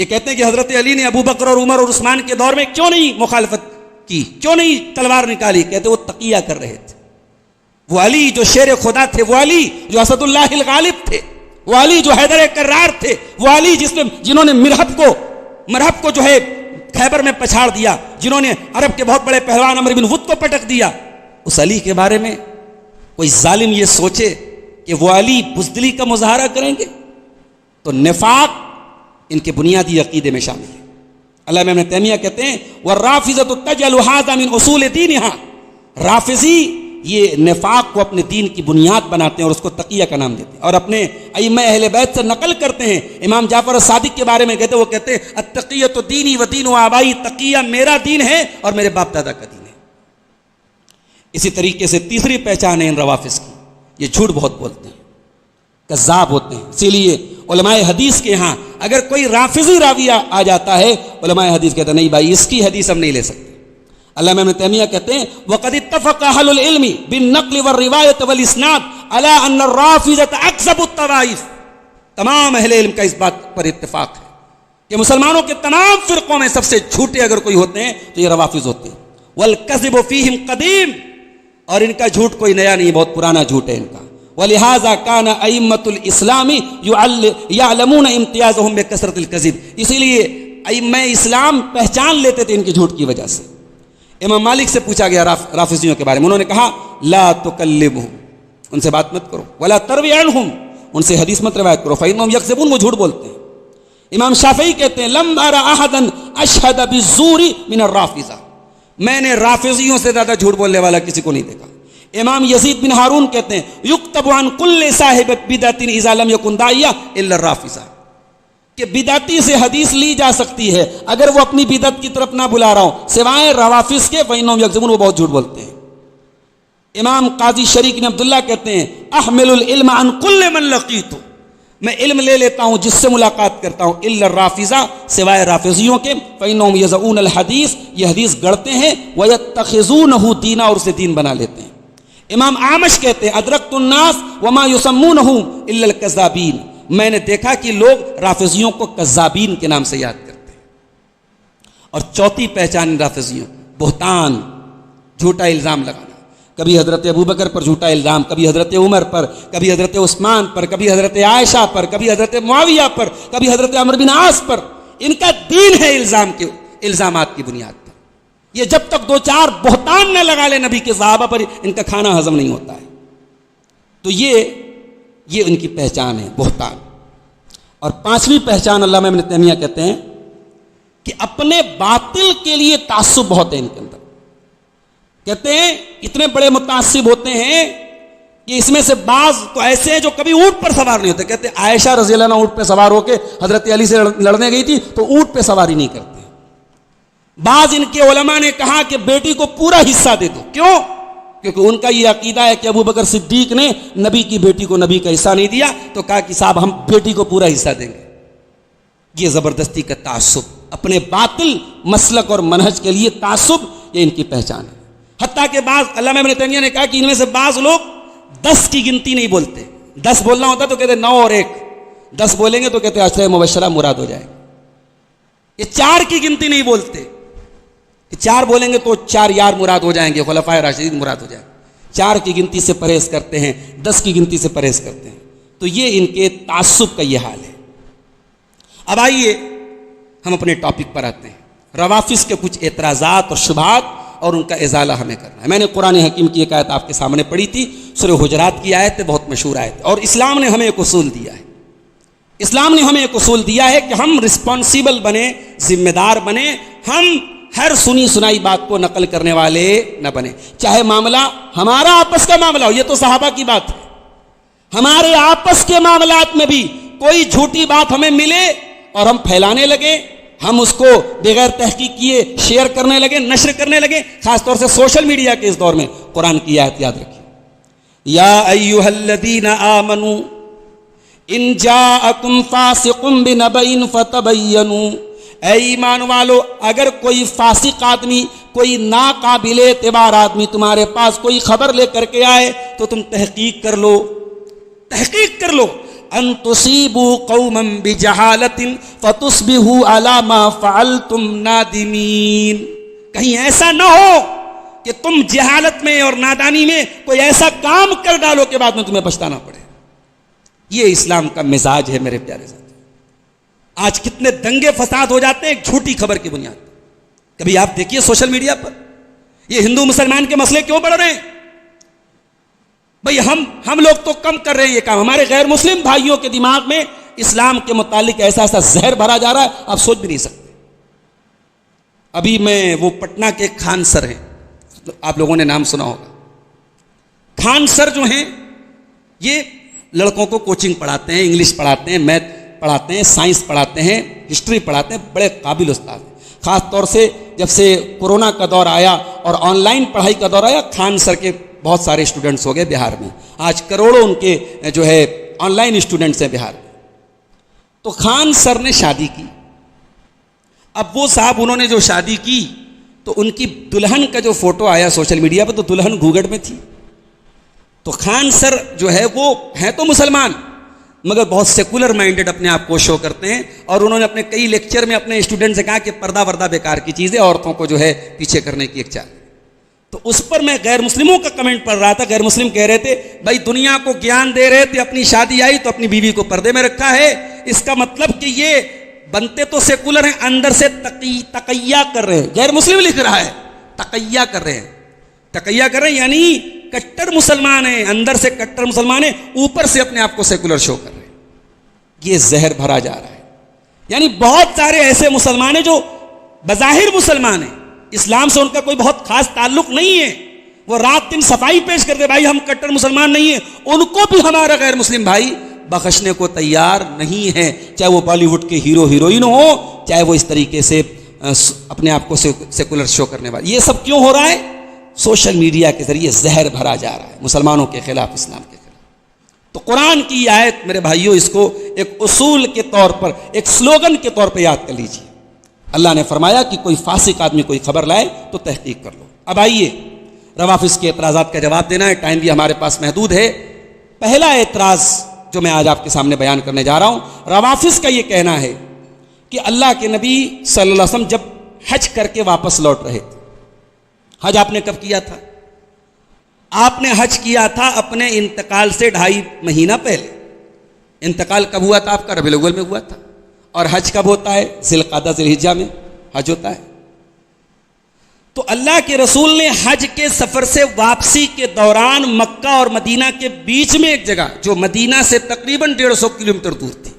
یہ کہتے ہیں کہ حضرت علی نے ابو بکر اور عمر اور عثمان کے دور میں کیوں نہیں مخالفت کی, کیوں نہیں تلوار نکالی؟ کہتے وہ تقیہ کر رہے تھے. وہ علی جو شیر خدا تھے, وہ علی جو اسد اللہ الغالب تھے, وہ علی جو حیدر کرار تھے, وہ علی جنہوں نے مرہب کو جو ہے خیبر میں پچھاڑ دیا, جنہوں نے عرب کے بہت بڑے پہلوان عمرو بن ود کو پٹک دیا. اس علی کے بارے میں کوئی ظالم یہ سوچے کہ وہ علی بزدلی کا مظاہرہ کریں گے تو نفاق ان کے بنیادی عقیدے میں شامل ہے. علامہ ابن تیمیہ کہتے ہیں والرافضۃ تجعل هذا من اصول دینها, رافضی یہ نفاق کو اپنے دین کی بنیاد بناتے ہیں اور اس کو تقیہ کا نام دیتے ہیں, اور اپنے ائمہ اہل بیت سے نقل کرتے ہیں. امام جعفر الصادق کے بارے میں وہ کہتے ہیں التقیۃ دینی و دین آبائی, تقیہ میرا دین ہے اور میرے باپ دادا کا دین ہے. اسی طریقے سے تیسری پہچان ہے ان روافض کی, یہ جھوٹ بہت بولتے ہیں, کذاب ہوتے ہیں. اسی لیے علماء حدیث کے ہاں اگر کوئی رافضی راویہ آ جاتا ہے, علماء حدیث کہتے ہیں نہیں بھائی اس کی حدیث ہم نہیں لے سکتے. علامہ ابن تیمیہ کہتے ہیں وقد اتفق اہل العلم بالنقل والروایت والاسناد على ان الرافضۃ اکذب الطوائف, تمام اہل علم کا اس بات پر اتفاق ہے کہ مسلمانوں کے تمام فرقوں میں سب سے جھوٹے اگر کوئی ہوتے ہیں تو یہ روافض ہوتے ہیں. والکذب فیہم قدیم, اور ان کا جھوٹ کوئی نیا نہیں, بہت پرانا جھوٹ ہے ان کا. ولہذا کان ائمۃ الاسلام یعلمون امتیازهم بکثرۃ الکذب, اسی لیے ائمہ اسلام پہچان لیتے تھے ان کے جھوٹ کی وجہ سے. امام مالک سے پوچھا گیا رافضیوں کے بارے میں, انہوں نے کہا لا تکلمہم, ان سے بات مت کرو, ولا تروی عنہم, ان سے حدیث مت روایت کرو, فإنہم یکذبون, وہ جھوٹ بولتے ہیں. امام شافعی کہتے ہیں لم ارى احدا اشهد بالزور من الرافضہ, میں نے رافضیوں سے زیادہ جھوٹ بولنے والا کسی کو نہیں دیکھا. امام یزید بن ہارون کہتے ہیں یکتب عن کل صاحب بدعۃ اذا لم یکن داعیہ الا الرافضہ, کہ بدعتی سے حدیث لی جا سکتی ہے اگر وہ اپنی بدعت کی طرف نہ بلا رہا ہو, سوائے روافض کے, فإنہم یکذبون, وہ بہت جھوٹ بولتے ہیں. امام قاضی شریک بن عبداللہ کہتے ہیں احمل العلم عن کل من لقیت, میں علم لے لیتا ہوں جس سے ملاقات کرتا ہوں, الا الرافضہ, سوائے رافضیوں کے, فإنہم یزعون الحدیث, یہ حدیث گڑھتے ہیں, ویتخذونہ دینا, اور اسے دین بنا لیتے ہیں. امام اعمش کہتے ہیں ادرکت الناس وما یسمونہ الا الکذابین, میں نے دیکھا کہ لوگ رافضیوں کو کذابین کے نام سے یاد کرتے ہیں. اور چوتھی پہچان رافضیوں, بہتان, جھوٹا الزام لگانا. کبھی حضرت ابو بکر پر جھوٹا الزام, کبھی حضرت عمر پر, کبھی حضرت عثمان پر, کبھی حضرت عائشہ پر, کبھی حضرت معاویہ پر, کبھی حضرت عمرو بن عاص پر. ان کا دین ہے الزامات کی بنیاد پر. یہ جب تک دو چار بہتان نہ لگا لے نبی کے صحابہ پر, ان کا کھانا ہضم نہیں ہوتا ہے. تو یہ ان کی پہچان ہے, بہتان. اور پانچویں پہچان علامہ ابن تیمیہ کہتے ہیں کہ اپنے باطل کے لیے تعصب بہت ہے ان کے اندر. کہتے ہیں اتنے بڑے متعصب ہوتے ہیں کہ اس میں سے بعض تو ایسے ہیں جو کبھی اونٹ پر سوار نہیں ہوتے. کہتے ہیں عائشہ رضی اللہ عنہ اونٹ پہ سوار ہو کے حضرت علی سے لڑنے گئی تھی تو اونٹ پہ سواری نہیں کرتے. بعض ان کے علماء نے کہا کہ بیٹی کو پورا حصہ دے دو. کیوں؟ کیونکہ ان کا یہ عقیدہ ہے کہ ابو بکر صدیق نے نبی کی بیٹی کو نبی کا حصہ نہیں دیا, تو کہا کہ صاحب ہم بیٹی کو پورا حصہ دیں گے. یہ زبردستی کا تعصب, اپنے باطل مسلک اور منہج کے لیے تعصب, یہ ان کی پہچان ہے. حتیٰ کہ بعض, علامہ ابن تیمیہ نے کہا کہ ان میں سے بعض لوگ 10 کی گنتی نہیں بولتے. 10 بولنا ہوتا تو کہتے 9 اور 1, 10 بولیں گے تو کہتے عشرہ مبشرہ مراد ہو جائے گا. یہ 4 کی گنتی نہیں بولتے, 4 بولیں گے تو 4 یار مراد ہو جائیں گے, خلفائے راشدین مراد ہو جائیں گے. 4 کی گنتی سے پرہیز کرتے ہیں, 10 کی گنتی سے پرہیز کرتے ہیں. تو یہ ان کے تعصب کا یہ حال ہے. اب آئیے ہم اپنے ٹاپک پر آتے ہیں. روافض کے کچھ اعتراضات اور شبہات اور ان کا ازالہ ہمیں کرنا ہے. میں نے قرآن حکیم کی ایک آیت آپ کے سامنے پڑھی تھی, سورہ حجرات کی آیت ہے, بہت مشہور آیت. اور اسلام نے ہمیں ایک اصول دیا ہے. اسلام نے ہمیں ایک اصول دیا ہے کہ ہم رسپانسیبل بنے, ذمہ دار بنے. ہم ہر سنی سنائی بات کو نقل کرنے والے نہ بنے, چاہے معاملہ ہمارا آپس کا معاملہ ہو. یہ تو صحابہ کی بات ہے. ہمارے آپس کے معاملات میں بھی کوئی جھوٹی بات ہمیں ملے اور ہم پھیلانے لگے, ہم اس کو بغیر تحقیق کیے شیئر کرنے لگے, نشر کرنے لگے, خاص طور سے سوشل میڈیا کے اس دور میں. قرآن کی آیت یاد رکھیے, یا ایھا الذین آمنوا ان جاءکم فاسق بنبأ فتبینوا, اے ایمان والو اگر کوئی فاسق آدمی, کوئی ناقابل اعتبار آدمی تمہارے پاس کوئی خبر لے کر کے آئے تو تم تحقیق کر لو. تحقیق کر لو. ان تصیبوا قوما بجہالۃ فتصبحوا علی ما فعلتم نادمین. کہیں ایسا نہ ہو کہ تم جہالت میں اور نادانی میں کوئی ایسا کام کر ڈالو کہ بعد میں تمہیں پچھتانا پڑے. یہ اسلام کا مزاج ہے میرے پیارے ساتھی. آج کتنے دنگے فساد ہو جاتے ہیں ایک جھوٹی خبر کی بنیاد پر. کبھی آپ دیکھیے سوشل میڈیا پر یہ ہندو مسلمان کے مسئلے کیوں بڑھ رہے ہیں؟ بھئی ہم لوگ تو کم کر رہے ہیں یہ کام. ہمارے غیر مسلم بھائیوں کے دماغ میں اسلام کے متعلق ایسا زہر بھرا جا رہا ہے آپ سوچ بھی نہیں سکتے. ابھی میں وہ پٹنہ کے خان سر ہیں, آپ لوگوں نے نام سنا ہوگا. خان سر جو ہیں یہ لڑکوں کو کوچنگ پڑھاتے ہیں, انگلش پڑھاتے ہیں, میتھ پڑھاتے ہیں, سائنس پڑھاتے ہیں, ہسٹری پڑھاتے ہیں. بڑے قابل استاد ہیں. خاص طور سے جب سے کورونا کا دور آیا اور آن لائن پڑھائی کا دور آیا, خان سر کے بہت سارے اسٹوڈنٹس ہو گئے بہار میں. آج کروڑوں ان کے جو ہے آن لائن اسٹوڈنٹس ہیں بہار میں. تو خان سر نے شادی کی. اب وہ صاحب انہوں نے جو شادی کی تو ان کی دلہن کا جو فوٹو آیا سوشل میڈیا پہ تو دلہن گھوگھٹ میں تھی. تو خان سر جو ہے وہ ہیں تو مسلمان مگر بہت سیکولر مائنڈڈ اپنے آپ کو شو کرتے ہیں. اور انہوں نے اپنے کئی لیکچر میں اپنے اسٹوڈنٹ سے کہا کہ پردہ وردہ بیکار کی چیز ہے, عورتوں کو جو ہے پیچھے کرنے کی ایک چال. تو اس پر میں غیر مسلموں کا کمنٹ پڑھ رہا تھا. غیر مسلم کہہ رہے تھے بھائی دنیا کو گیان دے رہے تھے, اپنی شادی آئی تو اپنی بیوی کو پردے میں رکھا ہے. اس کا مطلب کہ یہ بنتے تو سیکولر ہیں اندر سے تقیہ کر رہے ہیں. غیر مسلم لکھ رہا ہے تقیہ کر رہے ہیں. تقیہ کر رہے ہیں یعنی کٹر مسلمان ہیں, اندر سے کٹر مسلمان ہیں, اوپر سے اپنے آپ کو سیکولر شو کر رہے ہیں. یہ زہر بھرا جا رہا ہے. یعنی بہت سارے ایسے مسلمان ہیں جو بظاہر مسلمان ہیں, اسلام سے ان کا کوئی بہت خاص تعلق نہیں ہے, وہ رات دن صفائی پیش کرتے بھائی ہم کٹر مسلمان نہیں ہیں, ان کو بھی ہمارا غیر مسلم بھائی بخشنے کو تیار نہیں ہے, چاہے وہ بالی ووڈ کے ہیرو ہیروئن ہو, چاہے وہ اس طریقے سے اپنے آپ کو سیکولر شو کرنے والے. یہ سب کیوں ہو رہا ہے؟ سوشل میڈیا کے ذریعے زہر بھرا جا رہا ہے مسلمانوں کے خلاف, اسلام کے خلاف. تو قرآن کی آیت میرے بھائیوں اس کو ایک اصول کے طور پر, ایک سلوگن کے طور پر یاد کر لیجیے. اللہ نے فرمایا کہ کوئی فاسق آدمی کوئی خبر لائے تو تحقیق کر لو. اب آئیے روافظ کے اعتراضات کا جواب دینا ہے, ٹائم بھی ہمارے پاس محدود ہے. پہلا اعتراض جو میں آج آپ کے سامنے بیان کرنے جا رہا ہوں, روافظ کا یہ کہنا ہے کہ اللہ کے نبی صلی اللہ علیہ وسلم جب حج کر کے واپس لوٹ رہے تھے, حج آپ نے کب کیا تھا؟ آپ نے حج کیا تھا اپنے انتقال سے 2.5 مہینہ پہلے. انتقال کب ہوا تھا آپ کا؟ ربیع الاول میں ہوا تھا. اور حج کب ہوتا ہے؟ ذی القعدہ ذی الحجہ میں حج ہوتا ہے. تو اللہ کے رسول نے حج کے سفر سے واپسی کے دوران مکہ اور مدینہ کے بیچ میں ایک جگہ جو مدینہ سے تقریباً 150 کلومیٹر دور تھی,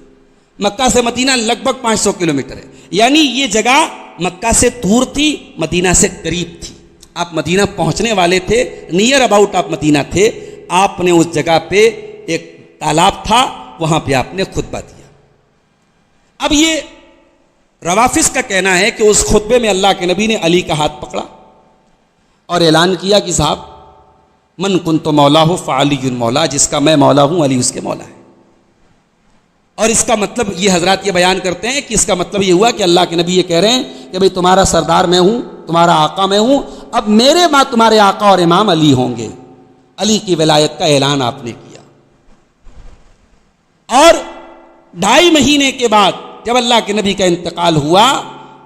مکہ سے مدینہ لگ بھگ 500 کلومیٹر ہے, یعنی یہ جگہ مکہ سے دور تھی مدینہ سے قریب تھی. آپ مدینہ پہنچنے والے تھے, نیئر اباؤٹ آپ مدینہ تھے. آپ نے اس جگہ پہ ایک تالاب تھا, وہاں پہ آپ نے خطبہ دیا. اب یہ روافظ کا کہنا ہے کہ اس خطبے میں اللہ کے نبی نے علی کا ہاتھ پکڑا اور اعلان کیا کہ صاحب من کنت مولا ہو فعلی مولا, جس کا میں مولا ہوں علی اس کے مولا ہے. اور اس کا مطلب یہ حضرات یہ بیان کرتے ہیں کہ اس کا مطلب یہ ہوا کہ اللہ کے نبی یہ کہہ رہے ہیں کہ بھئی تمہارا سردار میں ہوں, تمہارا آقا میں ہوں, اب میرے بعد تمہارے آقا اور امام علی ہوں گے. علی کی ولایت کا اعلان آپ نے کیا. اور 2.5 مہینے کے بعد جب اللہ کے نبی کا انتقال ہوا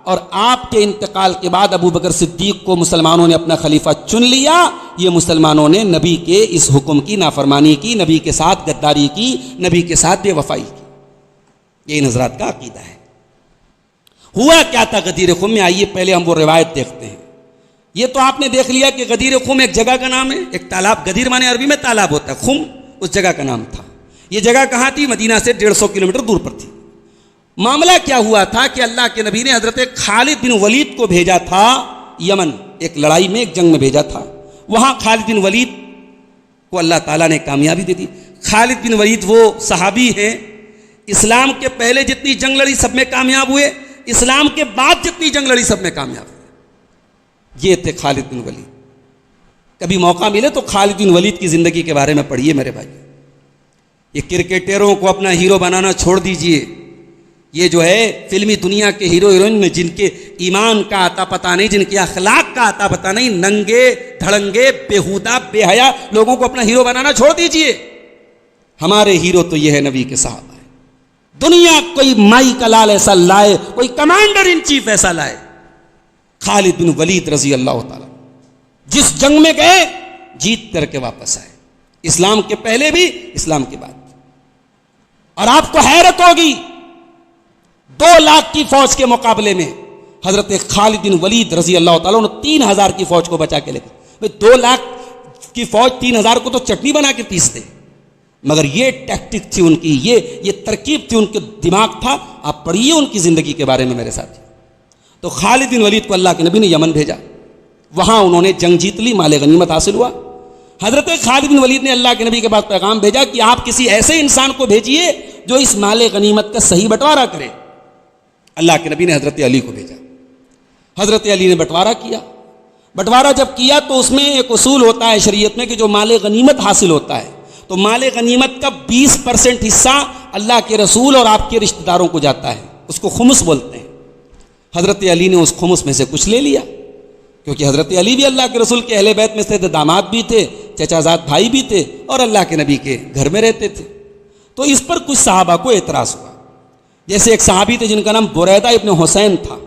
اور آپ کے انتقال کے بعد ابو بکر صدیق کو مسلمانوں نے اپنا خلیفہ چن لیا, یہ مسلمانوں نے نبی کے اس حکم کی نافرمانی کی, نبی کے ساتھ غداری کی, نبی کے ساتھ بے وفائی کی. یہ ان حضرات کا عقیدہ ہے. ہوا کیا تھا غدیر خم میں؟ آئیے پہلے ہم وہ روایت دیکھتے ہیں. یہ تو آپ نے دیکھ لیا کہ غدیر خم ایک جگہ کا نام ہے, ایک تالاب. غدیر مانے عربی میں تالاب ہوتا ہے, خم اس جگہ کا نام تھا. یہ جگہ کہاں تھی؟ مدینہ سے 150 کلومیٹر دور پر تھی. معاملہ کیا ہوا تھا کہ اللہ کے نبی نے حضرت خالد بن ولید کو بھیجا تھا یمن, ایک لڑائی میں, ایک جنگ میں بھیجا تھا. وہاں خالد بن ولید کو اللہ تعالیٰ نے کامیابی دے دی. خالد بن ولید وہ صحابی ہیں, اسلام کے پہلے جتنی جنگ لڑی سب میں کامیاب ہوئے, اسلام کے بعد جتنی جنگ لڑی سب میں کامیاب ہوئے. یہ تھے خالد بن ولید. کبھی موقع ملے تو خالد بن ولید کی زندگی کے بارے میں پڑھیے میرے بھائی. یہ کرکٹروں کو اپنا ہیرو بنانا چھوڑ دیجئے. یہ جو ہے فلمی دنیا کے ہیرو ہیروئن جن کے ایمان کا آتا پتہ نہیں, جن کے اخلاق کا آتا پتہ نہیں, ننگے دھڑنگے بےہودہ بے حیا لوگوں کو اپنا ہیرو بنانا چھوڑ دیجئے. ہمارے ہیرو تو یہ ہے نبی کے صحابہ ہیں. دنیا کوئی مائی کا لال ایسا لائے, کوئی کمانڈر ان چیف ایسا لائے, خالد بن ولید رضی اللہ تعالی, جس جنگ میں گئے جیت کر کے واپس آئے, اسلام کے پہلے بھی اسلام کے بعد. اور آپ کو حیرت ہوگی 2 لاکھ کی فوج کے مقابلے میں حضرت خالد بن ولید رضی اللہ تعالیٰ نے 3000 کی فوج کو بچا کے لے گئے. 2 لاکھ کی فوج 3000 کو تو چٹنی بنا کے پیستے, مگر یہ ٹیکٹک تھی ان کی, یہ ترکیب تھی ان کے دماغ تھا. آپ پڑھیے ان کی زندگی کے بارے میں میرے ساتھ. تو خالد بن ولید کو اللہ کے نبی نے یمن بھیجا, وہاں انہوں نے جنگ جیت لی, مال غنیمت حاصل ہوا. حضرت خالد بن ولید نے اللہ کے نبی کے پاس پیغام بھیجا کہ آپ کسی ایسے انسان کو بھیجیے جو اس مال غنیمت کا صحیح بٹوارا کرے. اللہ کے نبی نے حضرت علی کو بھیجا. حضرت علی نے بٹوارا کیا. بٹوارا جب کیا تو اس میں ایک اصول ہوتا ہے شریعت میں کہ جو مال غنیمت حاصل ہوتا ہے تو مال غنیمت کا 20% حصہ اللہ کے رسول اور آپ کے رشتہ داروں کو جاتا ہے, اس کو خمس بولتے ہیں. حضرت علی نے اس خمس میں سے کچھ لے لیا, کیونکہ حضرت علی بھی اللہ کے رسول کے اہل بیت میں سے تھے, داماد بھی تھے, چچا زاد بھائی بھی تھے, اور اللہ کے نبی کے گھر میں رہتے تھے. تو اس پر کچھ صحابہ کو اعتراض ہوا. جیسے ایک صحابی تھے جن کا نام بریدہ ابن حسین تھا,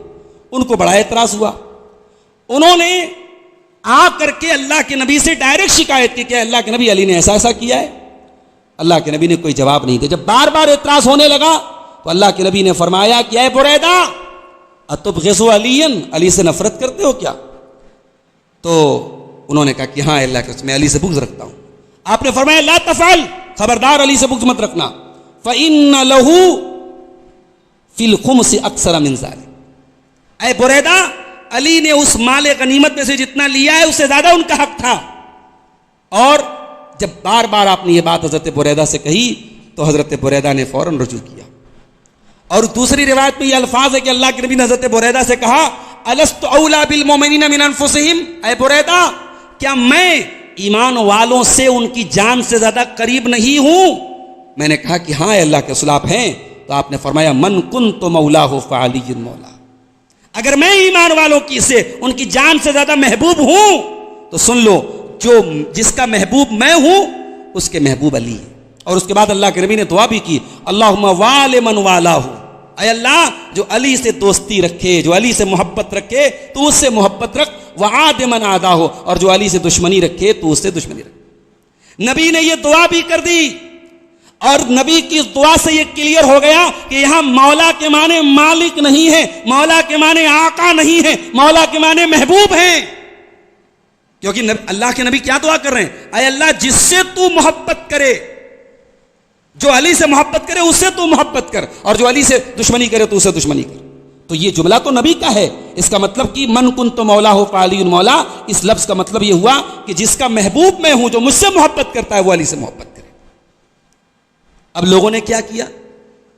ان کو بڑا اعتراض ہوا. انہوں نے آ کر کے اللہ کے نبی سے ڈائریکٹ شکایت کی کہ اللہ کے نبی علی نے ایسا ایسا کیا ہے. اللہ کے نبی نے کوئی جواب نہیں دیا. جب بار بار اعتراض ہونے لگا تو اللہ کے نبی نے فرمایا کہ اے بریدہ اتبغض علی, علی سے نفرت کرتے ہو کیا؟ تو انہوں نے کہا کہ ہاں اللہ کے میں علی سے بغض رکھتا ہوں. آپ نے فرمایا لا تفعل, خبردار علی سے بغض مت رکھنا. فإن له فی الخمس اکثر من ذلک, اے بریدہ علی نے اس مال غنیمت میں سے جتنا لیا ہے اس سے زیادہ ان کا حق تھا. اور جب بار بار آپ نے یہ بات حضرت بریدہ سے کہی تو حضرت بریدہ نے فوراً رجوع کیا. اور دوسری روایت میں یہ الفاظ ہے کہ اللہ کے نبی نے حضرت بریدہ سے کہا الست اولا بالمؤمنین من انفسہم, اے بریدہ کیا میں ایمان والوں سے ان کی جان سے زیادہ قریب نہیں ہوں؟ میں نے کہا کہ ہاں اے اللہ کے رسول آپ ہیں. تو آپ نے فرمایا من کنت مولاہ فعلی مولا, اگر میں ایمان والوں کی سے ان کی جان سے زیادہ محبوب ہوں تو سن لو جو جس کا محبوب میں ہوں اس کے محبوب علی ہے. اور اس کے بعد اللہ کے نبی نے دعا بھی کی اللہم وال من والاہ, اے اللہ جو علی سے دوستی رکھے, جو علی سے محبت رکھے تو اس سے محبت رکھ, وعاد من عاداہ, اور جو علی سے دشمنی رکھے تو اس سے دشمنی رکھ. نبی نے یہ دعا بھی کر دی, اور نبی کی اس دعا سے یہ کلیئر ہو گیا کہ یہاں مولا کے معنی مالک نہیں ہے, مولا کے معنی آقا نہیں ہے, مولا کے معنی محبوب ہیں. کیونکہ اللہ کے نبی کیا دعا کر رہے ہیں, اے اللہ جس سے تو محبت کرے, جو علی سے محبت کرے اس سے تو محبت کر, اور جو علی سے دشمنی کرے تو اس سے دشمنی کر. تو یہ جملہ تو نبی کا ہے. اس کا مطلب کہ من کنت مولا ہو فعلی مولا, اس لفظ کا مطلب یہ ہوا کہ جس کا محبوب میں ہوں, جو مجھ سے محبت کرتا ہے وہ علی سے محبت کرے. اب لوگوں نے کیا کیا,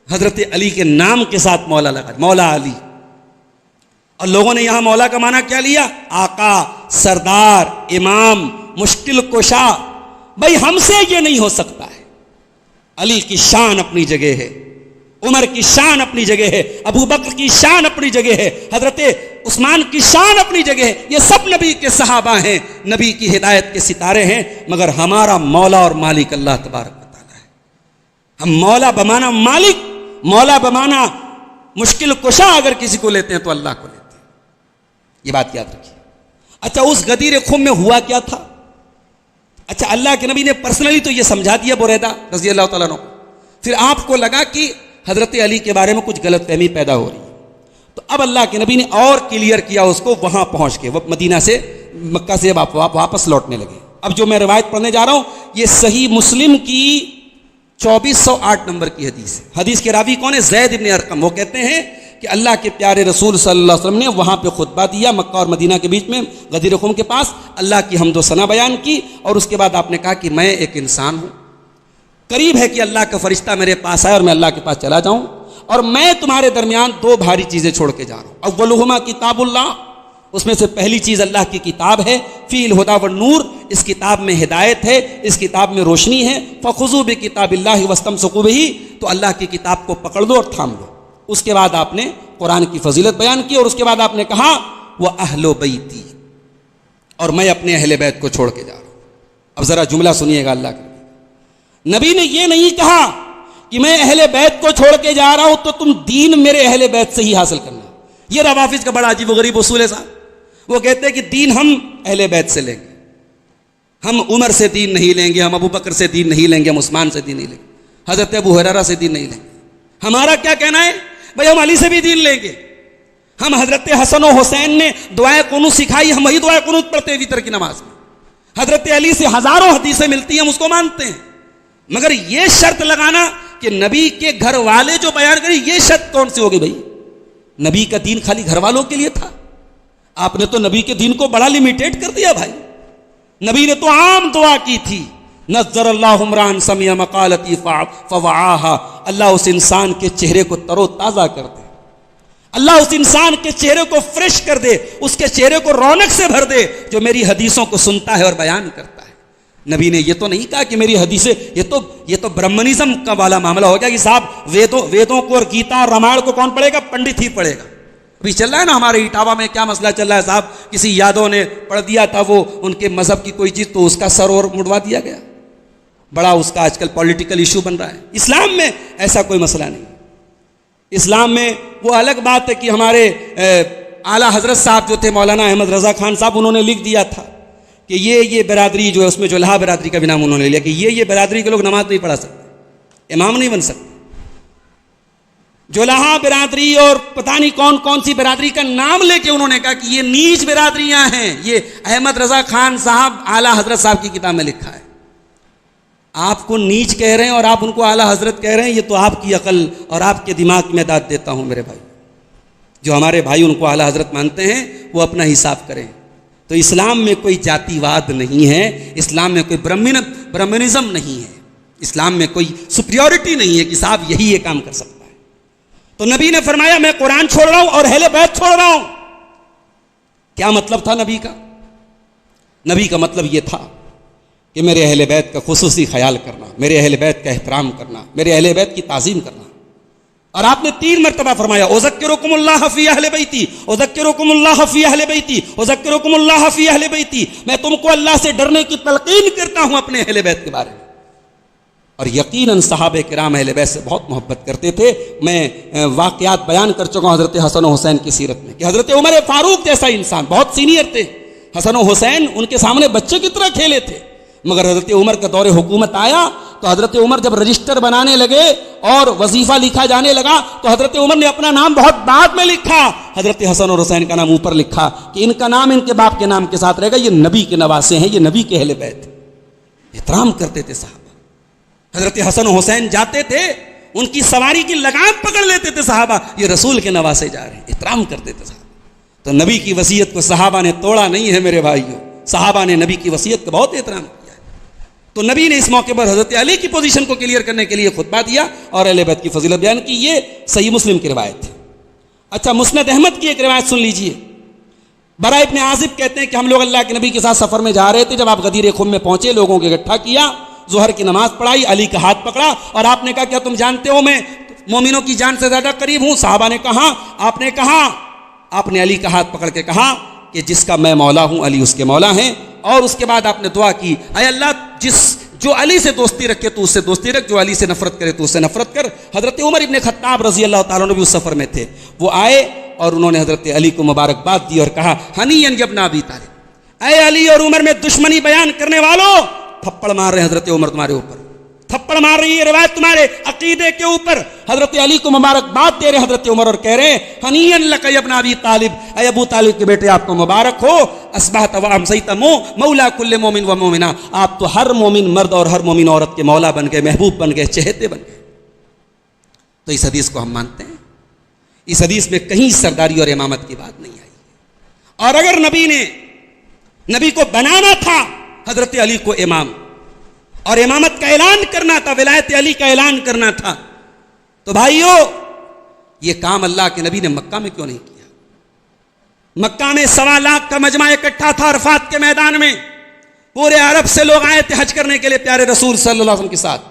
حضرت علی کے نام کے ساتھ مولا لگا, مولا علی. اور لوگوں نے یہاں مولا کا معنی کیا لیا, آقا, سردار, امام, مشکل کشا. بھائی ہم سے یہ نہیں ہو سکتا ہے. علی کی شان اپنی جگہ ہے, عمر کی شان اپنی جگہ ہے, ابو بکر کی شان اپنی جگہ ہے, حضرت عثمان کی شان اپنی جگہ ہے. یہ سب نبی کے صحابہ ہیں, نبی کی ہدایت کے ستارے ہیں. مگر ہمارا مولا اور مالک اللہ تبارک و تعالی ہے. ہم مولا بمانا مالک, مولا بمانا مشکل کشا اگر کسی کو لیتے ہیں تو اللہ کو لیتے ہیں. یہ بات یاد رکھیے. اچھا اس غدیر خم میں ہوا کیا تھا؟ اچھا اللہ کے نبی نے پرسنلی تو یہ سمجھا دیا بریدہ رضی اللہ تعالیٰ عنہ. پھر آپ کو لگا کہ حضرت علی کے بارے میں کچھ غلط فہمی پیدا ہو رہی ہے, تو اب اللہ کے نبی نے اور کلیئر کیا اس کو. وہاں پہنچ کے وہ مدینہ سے, مکہ سے واپس لوٹنے لگے. اب جو میں روایت پڑھنے جا رہا ہوں یہ صحیح مسلم کی 2408 نمبر کی حدیث ہے. حدیث کے راوی کون ہے؟ زید ابن ارقم. وہ کہتے ہیں کہ اللہ کے پیارے رسول صلی اللہ علیہ وسلم نے وہاں پہ خطبہ دیا مکہ اور مدینہ کے بیچ میں غدیر خم کے پاس, اللہ کی حمد و ثنا بیان کی, اور اس کے بعد آپ نے کہا کہ میں ایک انسان ہوں, قریب ہے کہ اللہ کا فرشتہ میرے پاس آئے اور میں اللہ کے پاس چلا جاؤں, اور میں تمہارے درمیان 2 بھاری چیزیں چھوڑ کے جا رہا ہوں. اولہما کتاب اللہ, اس میں سے پہلی چیز اللہ کی کتاب ہے. فی الہدی والنور, اس کتاب میں ہدایت ہے, اس کتاب میں روشنی ہے. فخذوا بکتاب اللہ واستمسکوا بہ, تو اللہ کی کتاب کو پکڑ لو اور تھام لو. اس کے بعد آپ نے قرآن کی فضیلت بیان کی, اور اس کے بعد آپ نے کہا وہ اہل بیتی, اور میں اپنے اہل بیت کو چھوڑ کے جا رہا ہوں. اب ذرا جملہ سنیے گا اللہ کا. نبی نے یہ نہیں کہا کہ میں اہل بیت کو چھوڑ کے جا رہا ہوں تو تم دین میرے اہل بیت سے ہی حاصل کرنا. یہ روافض کا بڑا عجیب و غریب اصول ہے صاحب. وہ کہتے ہیں کہ دین ہم اہل بیت سے لیں گے, ہم عمر سے دین نہیں لیں گے, ہم ابو بکر سے دین نہیں لیں گے, ہم عثمان سے دین نہیں لیں گے, حضرت ابو ہریرہ سے دین نہیں لیں گے. ہمارا کیا کہنا ہے بھائی, ہم علی سے بھی دین لیں گے. ہم حضرت حسن و حسین نے دعائے قنوت سکھائی, ہم وہی دعائے قنوت پڑھتے ہیں وتر کی نماز میں. حضرت علی سے ہزاروں حدیثیں ملتی ہیں, ہم اس کو مانتے ہیں. مگر یہ شرط لگانا کہ نبی کے گھر والے جو بیان کریں, یہ شرط کون سی ہوگی بھائی؟ نبی کا دین خالی گھر والوں کے لیے تھا؟ آپ نے تو نبی کے دین کو بڑا لمیٹیڈ کر دیا بھائی. نبی نے تو عام دعا کی تھی, نظر اللہ عمران سمع مقالتی فوعاہا, اللہ اس انسان کے چہرے کو تر و تازہ کر دے, اللہ اس انسان کے چہرے کو فریش کر دے, اس کے چہرے کو رونق سے بھر دے جو میری حدیثوں کو سنتا ہے اور بیان کرتا ہے. نبی نے یہ تو نہیں کہا کہ میری حدیثیں, یہ تو برہمنزم کا والا معاملہ ہو گیا کہ صاحب ویدوں کو اور گیتا اور رامائن کو کون پڑھے گا؟ پنڈت ہی پڑھے گا. ابھی چل رہا ہے نا ہمارے اٹاوا میں کیا مسئلہ چل رہا ہے صاحب, کسی یادوں نے پڑھ دیا تھا وہ ان کے مذہب کی کوئی چیز تو اس کا سر اور مڑوا دیا گیا, بڑا اس کا آج کل پولیٹیکل ایشو بن رہا ہے. اسلام میں ایسا کوئی مسئلہ نہیں. اسلام میں وہ الگ بات ہے کہ ہمارے اعلیٰ حضرت صاحب جو تھے مولانا احمد رضا خان صاحب, انہوں نے لکھ دیا تھا کہ یہ برادری جو ہے, اس میں جو لہا برادری کا بھی نام انہوں نے لیا کہ یہ برادری کے لوگ نماز نہیں پڑھا سکتے, امام نہیں بن سکتے. جو لہا برادری اور پتہ نہیں کون سی برادری کا نام لے کے انہوں نے کہا کہ یہ نیچ برادریاں ہیں. یہ احمد رضا خان صاحب اعلیٰ حضرت صاحب کی کتاب میں لکھا ہے. آپ کو نیچ کہہ رہے ہیں اور آپ ان کو اعلیٰ حضرت کہہ رہے ہیں, یہ تو آپ کی عقل اور آپ کے دماغ میں داد دیتا ہوں میرے بھائی. جو ہمارے بھائی ان کو اعلیٰ حضرت مانتے ہیں وہ اپنا حساب کریں. تو اسلام میں کوئی جاتی واد نہیں ہے, اسلام میں کوئی برہمنزم نہیں ہے, اسلام میں کوئی سپریورٹی نہیں ہے کہ صاحب یہی یہ کام کر سکتا ہے. تو نبی نے فرمایا میں قرآن چھوڑ رہا ہوں اور اہل بیت چھوڑ رہا ہوں. کیا مطلب تھا نبی کا؟ نبی کا مطلب یہ تھا کہ میرے اہل بیت کا خصوصی خیال کرنا, میرے اہل بیت کا احترام کرنا, میرے اہل بیت کی تعظیم کرنا. اور آپ نے 3 مرتبہ فرمایا اذکرکم اللہ فی اہل بیتی, اذکرکم اللہ فی اہل بیتی, اذکرکم اللہ فی اہل بیتی. میں تم کو اللہ سے ڈرنے کی تلقین کرتا ہوں اپنے اہل بیت کے بارے میں. اور یقیناً صحابہ کرام اہل بیت سے بہت محبت کرتے تھے. میں واقعات بیان کر چکا ہوں حضرت حسن و حسین کی سیرت میں کہ حضرت عمر فاروق جیسا انسان, بہت سینئر تھے. حسن و حسین ان کے سامنے بچے کی طرح کھیلے تھے. مگر حضرت عمر کا دور حکومت آیا تو حضرت عمر جب رجسٹر بنانے لگے اور وظیفہ لکھا جانے لگا تو حضرت عمر نے اپنا نام بہت بعد میں لکھا, حضرت حسن اور حسین کا نام اوپر لکھا کہ ان کا نام ان کے باپ کے نام کے ساتھ رہے گا, یہ نبی کے نواسے ہیں, یہ نبی کے اہل بیت. احترام کرتے تھے صحابہ. حضرت حسن و حسین جاتے تھے, ان کی سواری کی لگام پکڑ لیتے تھے صحابہ, یہ رسول کے نواسے جا رہے ہیں. احترام کرتے تھے صحابہ. تو نبی کی وصیت کو صحابہ نے توڑا نہیں ہے میرے بھائیوں. صحابہ نے نبی کی وصیت کا بہت احترام کیا. تو نبی نے اس موقع پر حضرت علی کی پوزیشن کو کلیئر کرنے کے لیے خطبہ دیا اور اہل بیت کی فضیلت بیان کی. یہ صحیح مسلم کی روایت ہے. اچھا, مسند احمد کی ایک روایت سن لیجئے. برا ابن عازب کہتے ہیں کہ ہم لوگ اللہ کے نبی کے ساتھ سفر میں جا رہے تھے. جب آپ غدیر خم میں پہنچے, لوگوں کو اکٹھا کیا, ظہر کی نماز پڑھائی, علی کا ہاتھ پکڑا اور آپ نے کہا کیا تم جانتے ہو میں مومنوں کی جان سے زیادہ قریب ہوں؟ صحابہ نے کہا, آپ نے علی کا ہاتھ پکڑ کے کہا کہ جس کا میں مولا ہوں علی اس کے مولا ہیں. اور اس کے بعد آپ نے دعا کی, اے اللہ جو علی سے دوستی رکھے تو اس سے دوستی رکھ, جو علی سے نفرت کرے تو اس سے نفرت کر. حضرت عمر ابن خطاب رضی اللہ تعالیٰ عنہ بھی اس سفر میں تھے. وہ آئے اور انہوں نے حضرت علی کو مبارکباد دی اور کہا ہنیئا یا ابن ابی طالب, اے علی اور عمر میں دشمنی بیان کرنے والوں, تھپڑ مار رہے ہیں حضرت عمر تمہارے اوپر, تھپڑ مار رہی ہے روایت تمہارے عقیدے کے اوپر. حضرت علی کو مبارکباد دے رہے حضرت عمر اور کہہ رہے ہیں ہنیئا لک یا ابن ابی طالب, اے ابو طالب کے بیٹے آپ کو مبارک ہو. اصبحت و امسیت مولا کل مومن و مومنہ, آپ تو ہر مومن مرد اور ہر مومن عورت کے مولا بن گئے, محبوب بن گئے, چہتے بن گئے. تو اس حدیث کو ہم مانتے ہیں. اس حدیث میں کہیں سرداری اور امامت کی بات نہیں آئی. اور اگر نبی کو بنانا تھا حضرت علی کو امام اور امامت کا اعلان کرنا تھا, ولایت علی کا اعلان کرنا تھا, تو بھائیو یہ کام اللہ کے نبی نے مکہ میں کیوں نہیں کیا؟ مکہ میں 1.25 لاکھ کا مجمع اکٹھا تھا عرفات کے میدان میں, پورے عرب سے لوگ آئے تھے حج کرنے کے لیے پیارے رسول صلی اللہ علیہ وسلم کے ساتھ.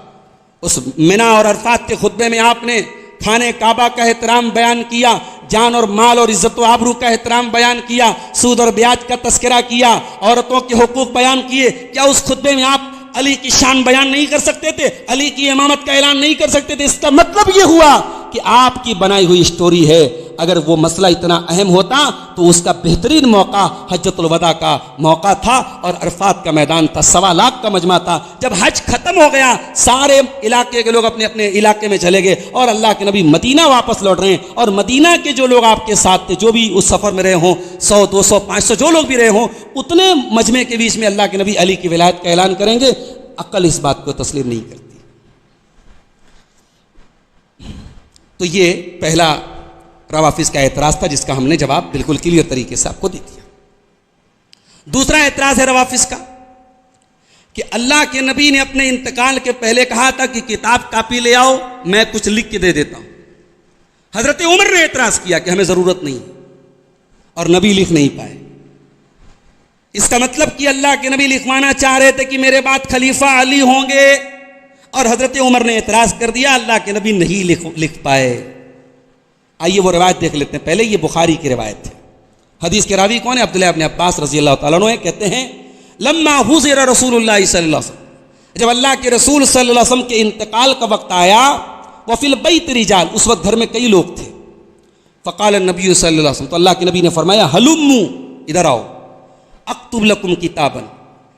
اس منا اور عرفات کے خطبے میں آپ نے خانے کعبہ کا احترام بیان کیا, جان اور مال اور عزت و آبرو کا احترام بیان کیا, سود اور بیاج کا تذکرہ کیا, عورتوں کے حقوق بیان کیے. کیا اس خطبے میں آپ علی کی شان بیان نہیں کر سکتے تھے, علی کی امامت کا اعلان نہیں کر سکتے تھے. اس کا مطلب یہ ہوا کہ آپ کی بنائی ہوئی اسٹوری ہے. اگر وہ مسئلہ اتنا اہم ہوتا تو اس کا بہترین موقع حجۃ الوداع کا موقع تھا اور عرفات کا میدان تھا, 1.25 لاکھ کا مجمع تھا. جب حج ختم ہو گیا, سارے علاقے کے لوگ اپنے اپنے علاقے میں چلے گئے اور اللہ کے نبی مدینہ واپس لوٹ رہے ہیں. اور مدینہ کے جو لوگ آپ کے ساتھ تھے, جو بھی اس سفر میں رہے ہوں, 100 200 500 جو لوگ بھی رہے ہوں, اتنے مجمع کے بیچ میں اللہ کے نبی علی کی ولایت کا اعلان کریں گے. عقل اس بات کو تسلیم نہیں کرتی. تو یہ پہلا روافظ کا اعتراض تھا جس کا ہم نے جواب بالکل کلیئر طریقے سے آپ کو دے دیا. دوسرا اعتراض ہے روافظ کا کہ اللہ کے نبی نے اپنے انتقال کے پہلے کہا تھا کہ کتاب کاپی لے آؤ, میں کچھ لکھ کے دے دیتا ہوں. حضرت عمر نے اعتراض کیا کہ ہمیں ضرورت نہیں اور نبی لکھ نہیں پائے. اس کا مطلب کہ اللہ کے نبی لکھوانا چاہ رہے تھے کہ میرے بعد خلیفہ علی ہوں گے, اور حضرت عمر نے اعتراض کر دیا اللہ کے نبی نہیں لکھ پائے. آئیے وہ روایت دیکھ لیتے ہیں. پہلے یہ بخاری کی روایت ہے. حدیث کے راوی کون ہے؟ عبداللہ ابن عباس رضی اللہ تعالیٰ عنہ. کہتے ہیں لما حضر رسول اللہ صلی اللہ علیہ وسلم, جب اللہ کے رسول صلی اللہ علیہ وسلم کے انتقال کا وقت آیا, وفی البیت رجال, اس وقت گھر میں کئی لوگ تھے. فقال النبی صلی اللہ علیہ وسلم, تو اللہ کے نبی نے فرمایا ہلموا, ادھر آؤ, اکتب لکم کتابا,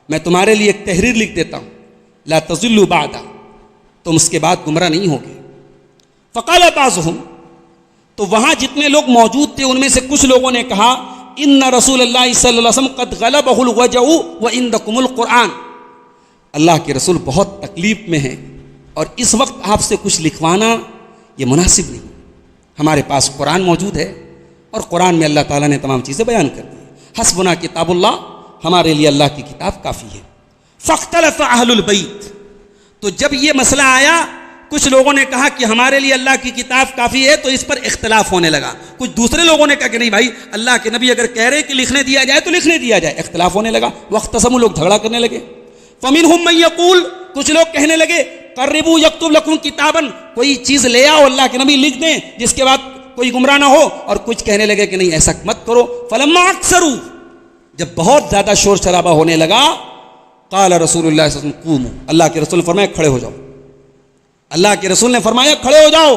میں تمہارے لیے ایک تحریر لکھ دیتا ہوں, لا تضلوا بعدا, تم اس کے بعد گمراہ نہیں ہوگے. فقال بعضهم, تو وہاں جتنے لوگ موجود تھے ان میں سے کچھ لوگوں نے کہا ان رسول اللہ صلی اللہ علیہ وسلم قد غلبہ الوجع وعندکم القرآن, اللہ کے رسول بہت تکلیف میں ہیں اور اس وقت آپ سے کچھ لکھوانا یہ مناسب نہیں. ہمارے پاس قرآن موجود ہے اور قرآن میں اللہ تعالیٰ نے تمام چیزیں بیان کر دی. حسبنا کتاب اللہ, ہمارے لیے اللہ کی کتاب کافی ہے. فاختلف اہل البیت, تو جب یہ مسئلہ آیا کچھ لوگوں نے کہا کہ ہمارے لیے اللہ کی کتاب کافی ہے, تو اس پر اختلاف ہونے لگا. کچھ دوسرے لوگوں نے کہا کہ نہیں بھائی, اللہ کے نبی اگر کہہ رہے کہ لکھنے دیا جائے تو لکھنے دیا جائے. اختلاف ہونے لگا. واختصموا, لوگ جھگڑا کرنے لگے. فمنہم من یقول, کچھ لوگ کہنے لگے قربوا یکتب لکم کتابا, کوئی چیز لے آؤ اللہ کے نبی لکھ دیں جس کے بعد کوئی گمراہ نہ ہو. اور کچھ کہنے لگے کہ نہیں ایسا مت کرو. فلما اکثروا, جب بہت زیادہ شور شرابہ ہونے لگا, قال رسول اللہ صلی اللہ علیہ وسلم قوموا, اللہ کے رسول فرمایا کھڑے ہو جاؤ. اللہ کے رسول نے فرمایا کھڑے ہو جاؤ.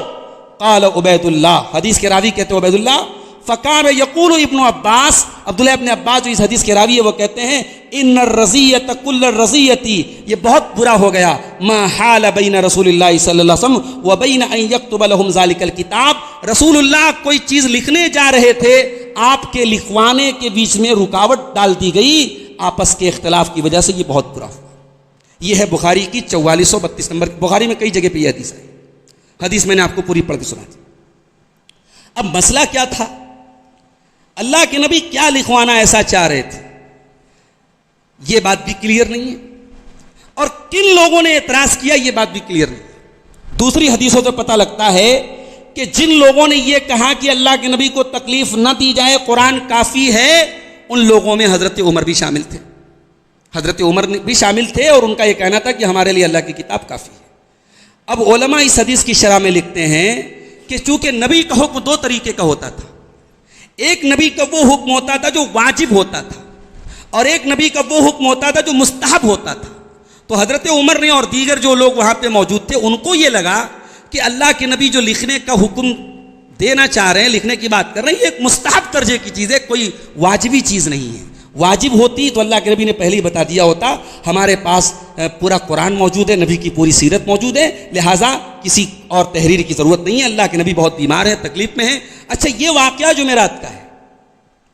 قال عبید اللہ, حدیث کے راوی کہتے ہیں عبید اللہ. فکان یقول ابن عباس, عبداللہ ابن عباس جو اس حدیث کے راوی ہے وہ کہتے ہیں ان الرزیۃ کل الرزیتی, یہ بہت برا ہو گیا. ما حال بین رسول اللہ صلی اللہ علیہ وسلم و بین ان یکتب لهم ذلک الکتاب, رسول اللہ کوئی چیز لکھنے جا رہے تھے, آپ کے لکھوانے کے بیچ میں رکاوٹ ڈال دی گئی آپس کے اختلاف کی وجہ سے. یہ بہت برا ہوا. یہ ہے بخاری کی 4432 نمبر. بخاری میں کئی جگہ پہ یہ حدیث ہے. حدیث میں نے آپ کو پوری پڑھ کے سنا دی. اب مسئلہ کیا تھا, اللہ کے نبی کیا لکھوانا ایسا چاہ رہے تھے, یہ بات بھی کلیئر نہیں ہے. اور کن لوگوں نے اعتراض کیا یہ بات بھی کلیئر نہیں ہے. دوسری حدیثوں سے پتہ لگتا ہے کہ جن لوگوں نے یہ کہا کہ اللہ کے نبی کو تکلیف نہ دی جائے, قرآن کافی ہے, ان لوگوں میں حضرت عمر بھی شامل تھے. حضرت عمر بھی شامل تھے اور ان کا یہ کہنا تھا کہ ہمارے لیے اللہ کی کتاب کافی ہے. اب علماء اس حدیث کی شرح میں لکھتے ہیں کہ چونکہ نبی کا حکم 2 طریقے کا ہوتا تھا. ایک نبی کا وہ حکم ہوتا تھا جو واجب ہوتا تھا, اور ایک نبی کا وہ حکم ہوتا تھا جو مستحب ہوتا تھا. تو حضرت عمر نے اور دیگر جو لوگ وہاں پہ موجود تھے ان کو یہ لگا کہ اللہ کے نبی جو لکھنے کا حکم دینا چاہ رہے ہیں, لکھنے کی بات کر رہے ہیں, یہ ایک مستحب درجے کی چیز ہے, کوئی واجبی چیز نہیں ہے. واجب ہوتی تو اللہ کے نبی نے پہلے ہی بتا دیا ہوتا. ہمارے پاس پورا قرآن موجود ہے, نبی کی پوری سیرت موجود ہے, لہٰذا کسی اور تحریر کی ضرورت نہیں ہے. اللہ کے نبی بہت بیمار ہے, تکلیف میں ہے. اچھا, یہ واقعہ جمعرات کا ہے,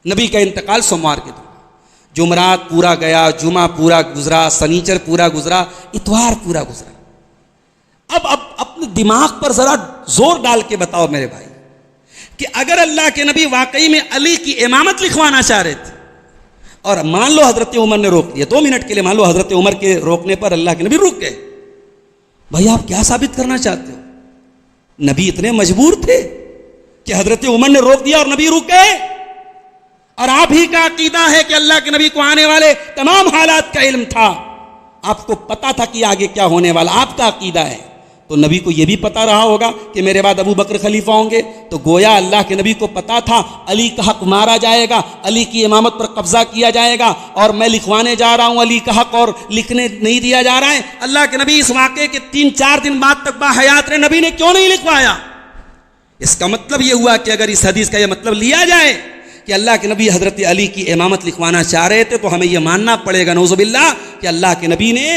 نبی کا انتقال سوموار کے دن, جمعرات پورا گیا, جمعہ پورا گزرا, سنیچر پورا گزرا, اتوار پورا گزرا. اب اپنے دماغ پر ذرا زور ڈال کے بتاؤ میرے بھائی کہ اگر اللہ کے نبی واقعی میں علی کی امامت لکھوانا چاہ رہے تھے, اور مان لو حضرت عمر نے روک دیا 2 منٹ کے لیے, مان لو حضرت عمر کے روکنے پر اللہ کے نبی رک گئے, بھائی آپ کیا ثابت کرنا چاہتے ہو؟ نبی اتنے مجبور تھے کہ حضرت عمر نے روک دیا اور نبی رک گئے, اور آپ ہی کا عقیدہ ہے کہ اللہ کے نبی کو آنے والے تمام حالات کا علم تھا, آپ کو پتا تھا کہ آگے کیا ہونے والا, آپ کا عقیدہ ہے. تو نبی کو یہ بھی پتا رہا ہوگا کہ میرے بعد ابو بکر خلیفہ ہوں گے، تو گویا اللہ کے نبی کو پتا تھا علی کا حق مارا جائے گا، علی کی امامت پر قبضہ کیا جائے گا، اور میں لکھوانے جا رہا ہوں علی کا حق اور لکھنے نہیں دیا جا رہا ہے۔ اللہ کے نبی اس واقعے کے 3-4 دن بعد تک باحیات رہے، نبی نے کیوں نہیں لکھوایا؟ اس کا مطلب یہ ہوا کہ اگر اس حدیث کا یہ مطلب لیا جائے کہ اللہ کے نبی حضرت علی کی امامت لکھوانا چاہ رہے تھے، تو ہمیں یہ ماننا پڑے گا نعوذ باللہ کہ اللہ کے نبی نے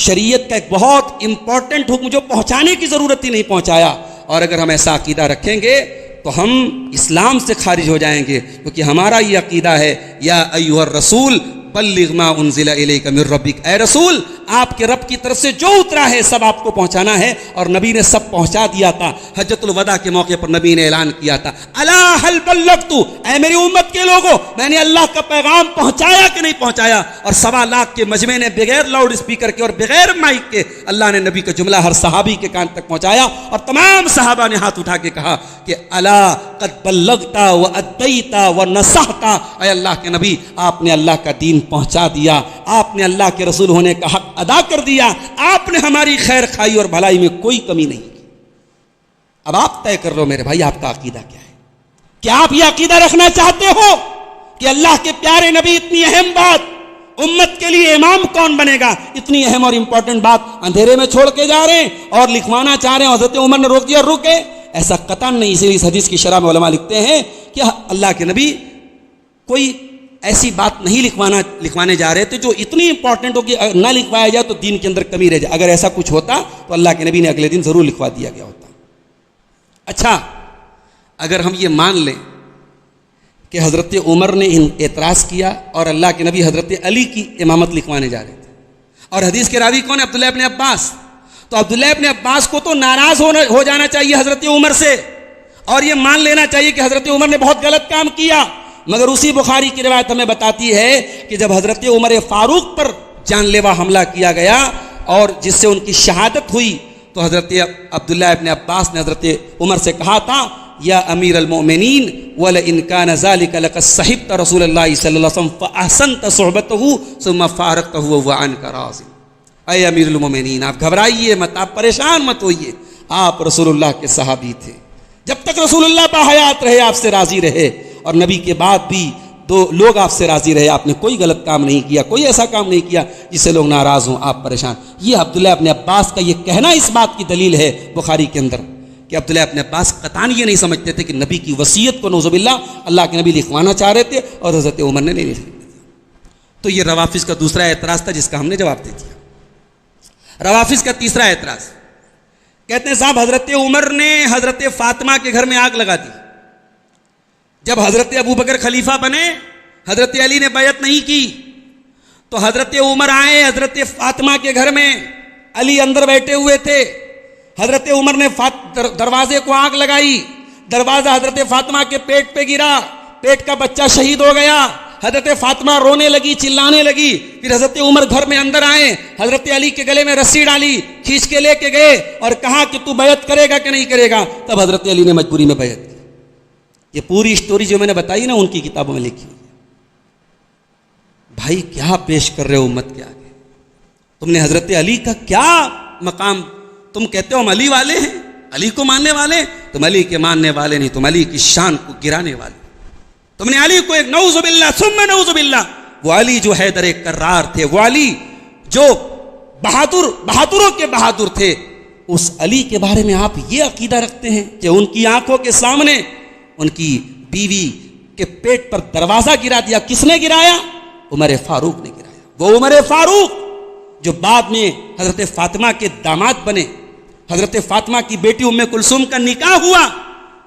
شریعت کا ایک بہت امپورٹنٹ حکم جو پہنچانے کی ضرورت ہی نہیں پہنچایا۔ اور اگر ہم ایسا عقیدہ رکھیں گے تو ہم اسلام سے خارج ہو جائیں گے، کیونکہ ہمارا یہ عقیدہ ہے یا ایھا الرسول بلغ ما انزل الیک من ربک، اے رسول آپ کے رب کی طرف سے جو اترا ہے سب آپ کو پہنچانا ہے، اور نبی نے سب پہنچا دیا تھا۔ حجۃ الوداع کے موقع پر نبی نے اعلان کیا تھا الا هل بلغت، اے میری امت کے لوگوں میں نے اللہ کا پیغام پہنچایا کہ نہیں پہنچایا؟ اور 1.25 لاکھ کے مجمع نے بغیر لاؤڈ اسپیکر کے اور بغیر مائک کے اللہ نے نبی کا جملہ ہر صحابی کے کان تک پہنچایا، اور تمام صحابہ نے ہاتھ اٹھا کے کہا کہ الا قد بلغت وادیت ونصحت، اے اللہ کے نبی آپ نے اللہ کا دین پہنچا دیا، آپ نے اللہ کے رسول ہونے کا حق ادا کر دیا، آپ نے ہماری خیر خائی اور بھلائی میں کوئی کمی نہیں کی۔ اب آپ طے کر لو میرے بھائی آپ کا عقیدہ کیا ہے؟ کیا آپ یہ عقیدہ رکھنا چاہتے ہو کہ اللہ کے پیارے نبی اتنی اہم بات امت کے لیے امام کون بنے گا، اتنی اہم اور امپورٹنٹ بات اندھیرے میں چھوڑ کے جا رہے ہیں اور لکھوانا چاہ رہے ہیں، حضرت عمر نے روک دیا اور رکے؟ ایسا قطعاً نہیں۔ اسی لیے اس حدیث کی شرح میں علماء لکھتے ہیں کہ اللہ کے نبی کوئی ایسی بات نہیں لکھوانے جا رہے تھے جو اتنی امپورٹنٹ ہو کہ نہ لکھوایا جائے تو دین کے اندر کمی رہ جائے۔ اگر ایسا کچھ ہوتا تو اللہ کے نبی نے اگلے دن ضرور لکھوا دیا گیا ہوتا۔ اچھا، اگر ہم یہ مان لیں کہ حضرت عمر نے اعتراض کیا اور اللہ کے نبی حضرت علی کی امامت لکھوانے جا رہے تھے، اور حدیث کے راوی کون ہے؟ عبداللہ ابن عباس، تو عبداللہ ابن عباس کو تو ناراض ہو جانا چاہیے حضرت عمر سے، اور یہ مان لینا چاہیے کہ حضرت عمر نے بہت غلط کام کیا۔ مگر اسی بخاری کی روایت ہمیں بتاتی ہے کہ جب حضرت عمر فاروق پر جان لیوا حملہ کیا گیا اور جس سے ان کی شہادت ہوئی، تو حضرت عبداللہ ابن عباس نے حضرت عمر سے کہا تھا یا امیر المؤمنین وَلَئِنْ كَانَ ذَلِكَ لَقَدْ صَحِبْتَ رسول اللہ صلی اللہ علیہ وسلم فَأَحْسَنْتَ صُحْبَتَهُ ثُمَّ فَارَقْتَهُ وَهُوَ عَنْكَ رَاضٍ۔ اے امیر المؤمنین آپ گھبرائیے مت، آپ پریشان مت ہوئیے، آپ رسول اللہ کے صحابی تھے، جب تک رسول اللہ باحیات رہے آپ سے راضی رہے، اور نبی کے بعد بھی لوگ آپ سے راضی رہے، آپ نے کوئی غلط کام نہیں کیا، کوئی ایسا کام نہیں کیا جس سے لوگ ناراض ہوں، آپ پریشان۔ یہ عبداللہ ابن عباس کا یہ کہنا اس بات کی دلیل ہے بخاری کے اندر کہ عبداللہ ابن عباس قطعاً یہ نہیں سمجھتے تھے کہ نبی کی وصیت کو نعوذ باللہ اللہ کے نبی لکھوانا چاہ رہے تھے اور حضرت عمر نے نہیں لکھا دیا۔ تو یہ روافظ کا دوسرا اعتراض تھا جس کا ہم نے جواب دے دیا۔ روافظ کا تیسرا اعتراض، کہتے ہیں صاحب حضرت عمر نے حضرت فاطمہ کے گھر میں آگ لگا دی، جب حضرت ابو بکر خلیفہ بنے حضرت علی نے بیعت نہیں کی، تو حضرت عمر آئے حضرت فاطمہ کے گھر میں، علی اندر بیٹھے ہوئے تھے، حضرت عمر نے دروازے کو آگ لگائی، دروازہ حضرت فاطمہ کے پیٹ پہ گرا، پیٹ کا بچہ شہید ہو گیا، حضرت فاطمہ رونے لگی، چلانے لگی، پھر حضرت عمر گھر میں اندر آئے، حضرت علی کے گلے میں رسی ڈالی، کھینچ کے لے کے گئے اور کہا کہ تو بیعت کرے گا کہ نہیں کرے گا؟ تب حضرت علی نے مجبوری میں بیعت کی۔ یہ پوری سٹوری جو میں نے بتائی نا ان کی کتابوں میں لکھی ہوئی ہے۔ بھائی کیا پیش کر رہے ہو امت کے آگے؟ تم نے حضرت علی کا کیا مقام، تم کہتے ہو ہم علی والے ہیں، علی کو ماننے والے، تم علی کے ماننے والے نہیں، تم علی کی شان کو گرانے والے۔ تم نے علی کو ایک نعوذ باللہ ثم نعوذ باللہ، وہ علی جو حیدر کرار تھے، وہ علی جو بہادروں کے بہادر تھے، اس علی کے بارے میں آپ یہ عقیدہ رکھتے ہیں کہ ان کی آنکھوں کے سامنے ان کی بیوی کے پیٹ پر دروازہ گرا دیا؟ کس نے گرایا؟ عمر فاروق نے گرایا۔ وہ عمر فاروق جو بعد میں حضرت فاطمہ کے داماد بنے، حضرت فاطمہ کی بیٹی ام کلثوم کا نکاح ہوا،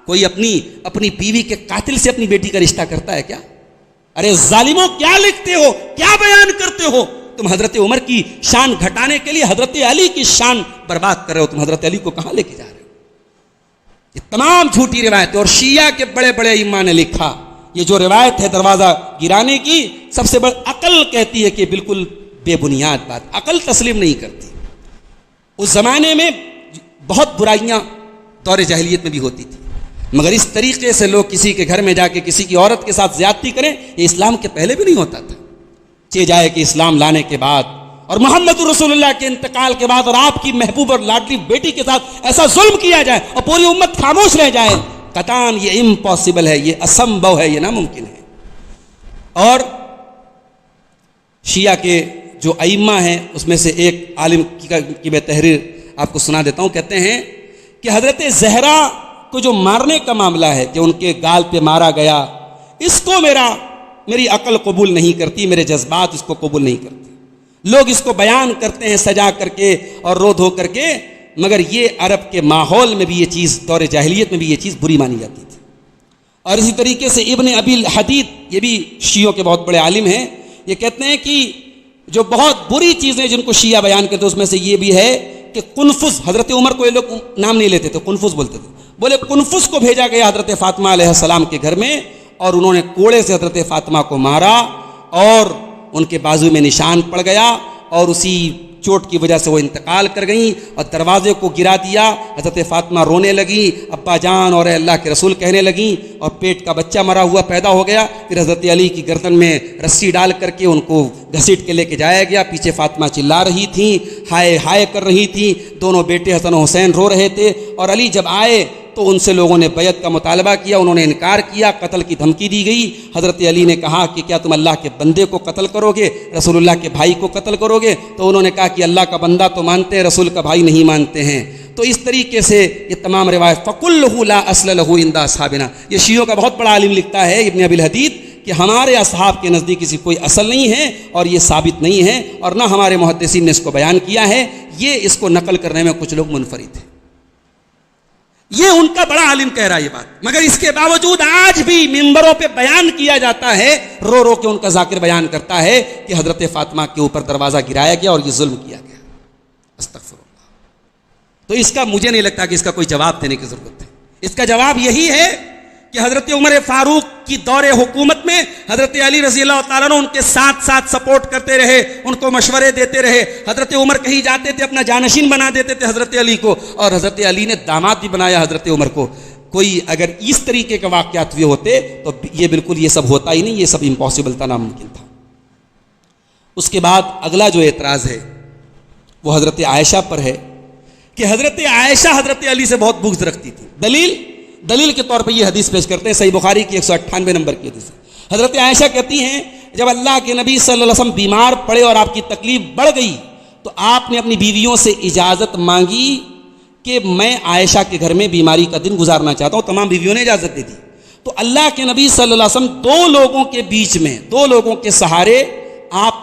کوئی اپنی بیوی کے قاتل سے اپنی بیٹی کا رشتہ کرتا ہے کیا؟ ارے ظالموں کیا لکھتے ہو، کیا بیان کرتے ہو تم؟ حضرت عمر کی شان گھٹانے کے لیے حضرت علی کی شان برباد کر رہے ہو، تم حضرت علی کو کہاں لے کے جا رہے ہو؟ یہ تمام جھوٹی روایتیں، اور شیعہ کے بڑے بڑے ائمہ نے لکھا یہ جو روایت ہے دروازہ گرانے کی، سب سے بڑی عقل کہتی ہے کہ بالکل بے بنیاد بات، عقل تسلیم نہیں کرتی۔ اس زمانے میں بہت برائیاں دور جاہلیت میں بھی ہوتی تھی، مگر اس طریقے سے لوگ کسی کے گھر میں جا کے کسی کی عورت کے ساتھ زیادتی کریں، یہ اسلام کے پہلے بھی نہیں ہوتا تھا۔ چہ جائے کہ اسلام لانے کے بعد اور محمد رسول اللہ کے انتقال کے بعد اور آپ کی محبوب اور لاڈلی بیٹی کے ساتھ ایسا ظلم کیا جائے اور پوری امت خاموش رہ جائے، قطعاً یہ امپاسبل ہے، یہ اسمبھو ہے، یہ ناممکن ہے۔ اور شیعہ کے جو ائمہ ہیں اس میں سے ایک عالم کی میں تحریر آپ کو سنا دیتا ہوں، کہتے ہیں کہ حضرت زہرا کو جو مارنے کا معاملہ ہے کہ ان کے گال پہ مارا گیا، اس کو میری عقل قبول نہیں کرتی، میرے جذبات اس کو قبول نہیں کرتے۔ لوگ اس کو بیان کرتے ہیں سجا کر کے اور رو دھو کر کے، مگر یہ عرب کے ماحول میں بھی یہ چیز، دور جاہلیت میں بھی یہ چیز بری مانی جاتی تھی۔ اور اسی طریقے سے ابن ابی الحدید، یہ بھی شیعوں کے بہت بڑے عالم ہیں، یہ کہتے ہیں کہ جو بہت بری چیزیں جن کو شیعہ بیان کرتے ہیں اس میں سے یہ بھی ہے کہ قنفذ، حضرت عمر کو یہ لوگ نام نہیں لیتے تھے، قنفذ بولتے تھے، بولے قنفذ کو بھیجا گیا حضرت فاطمہ علیہ السلام کے گھر میں، اور انہوں نے کوڑے سے حضرت فاطمہ کو مارا اور ان کے بازو میں نشان پڑ گیا، اور اسی چوٹ کی وجہ سے وہ انتقال کر گئیں، اور دروازے کو گرا دیا۔ حضرت فاطمہ رونے لگیں، ابا جان اور اے اللہ کے رسول کہنے لگیں، اور پیٹ کا بچہ مرا ہوا پیدا ہو گیا۔ پھر حضرت علی کی گردن میں رسی ڈال کر کے ان کو گھسیٹ کے لے کے جایا گیا، پیچھے فاطمہ چلا رہی تھیں، ہائے ہائے کر رہی تھیں، دونوں بیٹے حسن و حسین رو رہے تھے، اور علی جب آئے تو ان سے لوگوں نے بیعت کا مطالبہ کیا، انہوں نے انکار کیا، قتل کی دھمکی دی گئی۔ حضرت علی نے کہا کہ کیا تم اللہ کے بندے کو قتل کرو گے، رسول اللہ کے بھائی کو قتل کرو گے؟ تو انہوں نے کہا کہ اللہ کا بندہ تو مانتے ہیں، رسول کا بھائی نہیں مانتے ہیں۔ تو اس طریقے سے یہ تمام روایت فَقُلُّهُ لَا أَصْلَ لَهُ عِنْدَ أَصْحَابِنَا، یہ شیعوں کا بہت بڑا عالم لکھتا ہے ابن ابی الحدید کہ ہمارے اصحاب کے نزدیک کسی کوئی اصل نہیں ہے اور یہ ثابت نہیں ہے، اور نہ ہمارے محدثین نے اس کو بیان کیا ہے، یہ اس کو نقل کرنے میں کچھ لوگ منفرد ہیں۔ یہ ان کا بڑا عالم کہہ رہا ہے یہ بات، مگر اس کے باوجود آج بھی منبروں پہ بیان کیا جاتا ہے، رو رو کے ان کا ذاکر بیان کرتا ہے کہ حضرت فاطمہ کے اوپر دروازہ گرایا گیا اور یہ ظلم کیا گیا۔ استغفر اللہ۔ تو اس کا مجھے نہیں لگتا کہ اس کا کوئی جواب دینے کی ضرورت ہے۔ اس کا جواب یہی ہے کہ حضرت عمر فاروق کی دور حکومت میں حضرت علی رضی اللہ تعالیٰ عنہ ان کے ساتھ ساتھ سپورٹ کرتے رہے، ان کو مشورے دیتے رہے۔ حضرت عمر کہیں جاتے تھے اپنا جانشین بنا دیتے تھے حضرت علی کو، اور حضرت علی نے داماد بھی بنایا حضرت عمر کو۔ کوئی اگر اس طریقے کے واقعات ہوئے ہوتے تو یہ بالکل یہ سب ہوتا ہی نہیں، یہ سب امپاسبل تھا، ناممکن تھا۔ اس کے بعد اگلا جو اعتراض ہے وہ حضرت عائشہ پر ہے کہ حضرت عائشہ حضرت علی سے بہت بغض رکھتی تھی۔ دلیل کے طور پہ یہ حدیث پیش کرتے ہیں، صحیح بخاری کی 198 نمبر کی حدیث۔ حضرت عائشہ کہتی ہیں جب اللہ کے نبی صلی اللہ علیہ وسلم بیمار پڑے اور آپ کی تکلیف بڑھ گئی تو آپ نے اپنی بیویوں سے اجازت مانگی کہ میں عائشہ کے گھر میں بیماری کا دن گزارنا چاہتا ہوں۔ تمام بیویوں نے اجازت دے دی۔ تو اللہ کے نبی صلی اللہ علیہ وسلم دو لوگوں کے بیچ میں، دو لوگوں کے سہارے آپ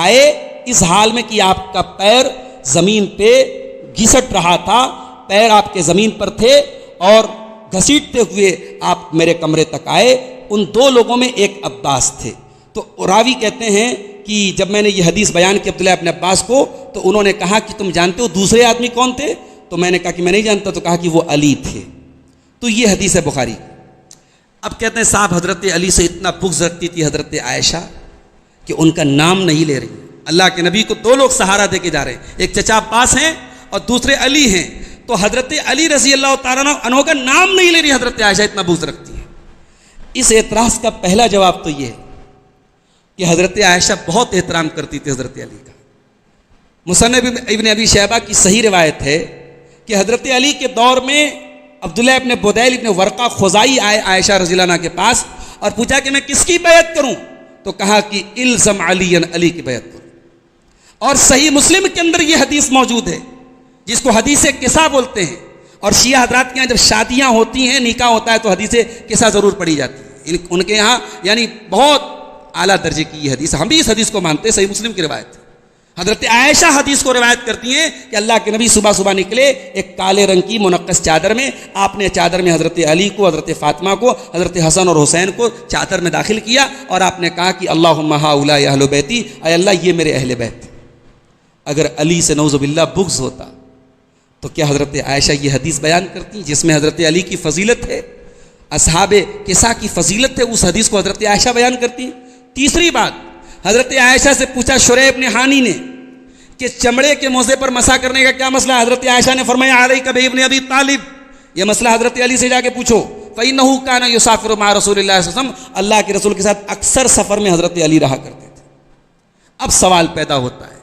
آئے، اس حال میں کہ آپ کا پیر زمین پہ گھسٹ رہا تھا، پیر آپ کے زمین پر تھے، اور گھسیٹتے ہوئے آپ میرے کمرے تک آئے۔ ان دو لوگوں میں ایک عباس تھے۔ تو راوی کہتے ہیں کہ جب میں نے یہ حدیث بیان کی عبداللہ ابن عباس کو تو انہوں نے کہا کہ تم جانتے ہو دوسرے آدمی کون تھے؟ تو میں نے کہا کہ میں نہیں جانتا، تو کہا کہ وہ علی تھے۔ تو یہ حدیث ہے بخاری۔ اب کہتے ہیں صاحب حضرت علی سے اتنا بغض رکھتی تھی حضرت عائشہ کہ ان کا نام نہیں لے رہی۔ اللہ کے نبی کو دو لوگ سہارا دے کے جا رہے ہیں، ایک چچا عباس ہیں اور دوسرے علی ہیں، تو حضرت علی رضی اللہ تعالیٰ عنہ کا نام نہیں لے رہی حضرت عائشہ، اتنا بغض رکھتی ہے۔ اس اعتراض کا پہلا جواب تو یہ ہے کہ حضرت عائشہ بہت احترام کرتی تھی حضرت علی کا۔ مصنف ابن ابی شیبہ کی صحیح روایت ہے کہ حضرت علی کے دور میں عبداللہ ابن بدیل ابن ورقہ خزائی آئے عائشہ رضی اللہ عنہ کے پاس اور پوچھا کہ میں کس کی بیعت کروں؟ تو کہا کہ الزم علی، علی کی بیعت کروں۔ اور صحیح مسلم کے اندر یہ حدیث موجود ہے جس کو حدیث قصہ بولتے ہیں، اور شیعہ حضرات کے یہاں جب شادیاں ہوتی ہیں، نکاح ہوتا ہے تو حدیث قصہ ضرور پڑھی جاتی ہے ان کے یہاں، یعنی بہت اعلیٰ درجے کی یہ حدیث، ہم بھی اس حدیث کو مانتے ہیں، صحیح مسلم کی روایت ہے۔ حضرت عائشہ حدیث کو روایت کرتی ہیں کہ اللہ کے نبی صبح صبح نکلے ایک کالے رنگ کی منقش چادر میں، آپ نے چادر میں حضرت علی کو، حضرت فاطمہ کو، حضرت حسن اور حسین کو چادر میں داخل کیا، اور آپ نے کہا کہ اللہم ہؤلاء اہل بیتی، اے اللہ یہ میرے اہل بیت۔ اگر علی سے نعوذ باللہ بغض ہوتا تو کیا حضرت عائشہ یہ حدیث بیان کرتی جس میں حضرت علی کی فضیلت ہے، اصحاب قصہ کی فضیلت ہے، اس حدیث کو حضرت عائشہ بیان کرتی؟ تیسری بات، حضرت عائشہ سے پوچھا شریح ابن حانی نے کہ چمڑے کے موزے پر مسح کرنے کا کیا مسئلہ ہے؟ حضرت عائشہ نے فرمایا علیک بابن ابی طالب، یہ مسئلہ حضرت علی سے جا کے پوچھو، فإنه كان يسافر مع رسول اللہ صلی اللہ علیہ وسلم، اللہ کے رسول کے ساتھ اکثر سفر میں حضرت علی رہا کرتے تھے۔ اب سوال پیدا ہوتا ہے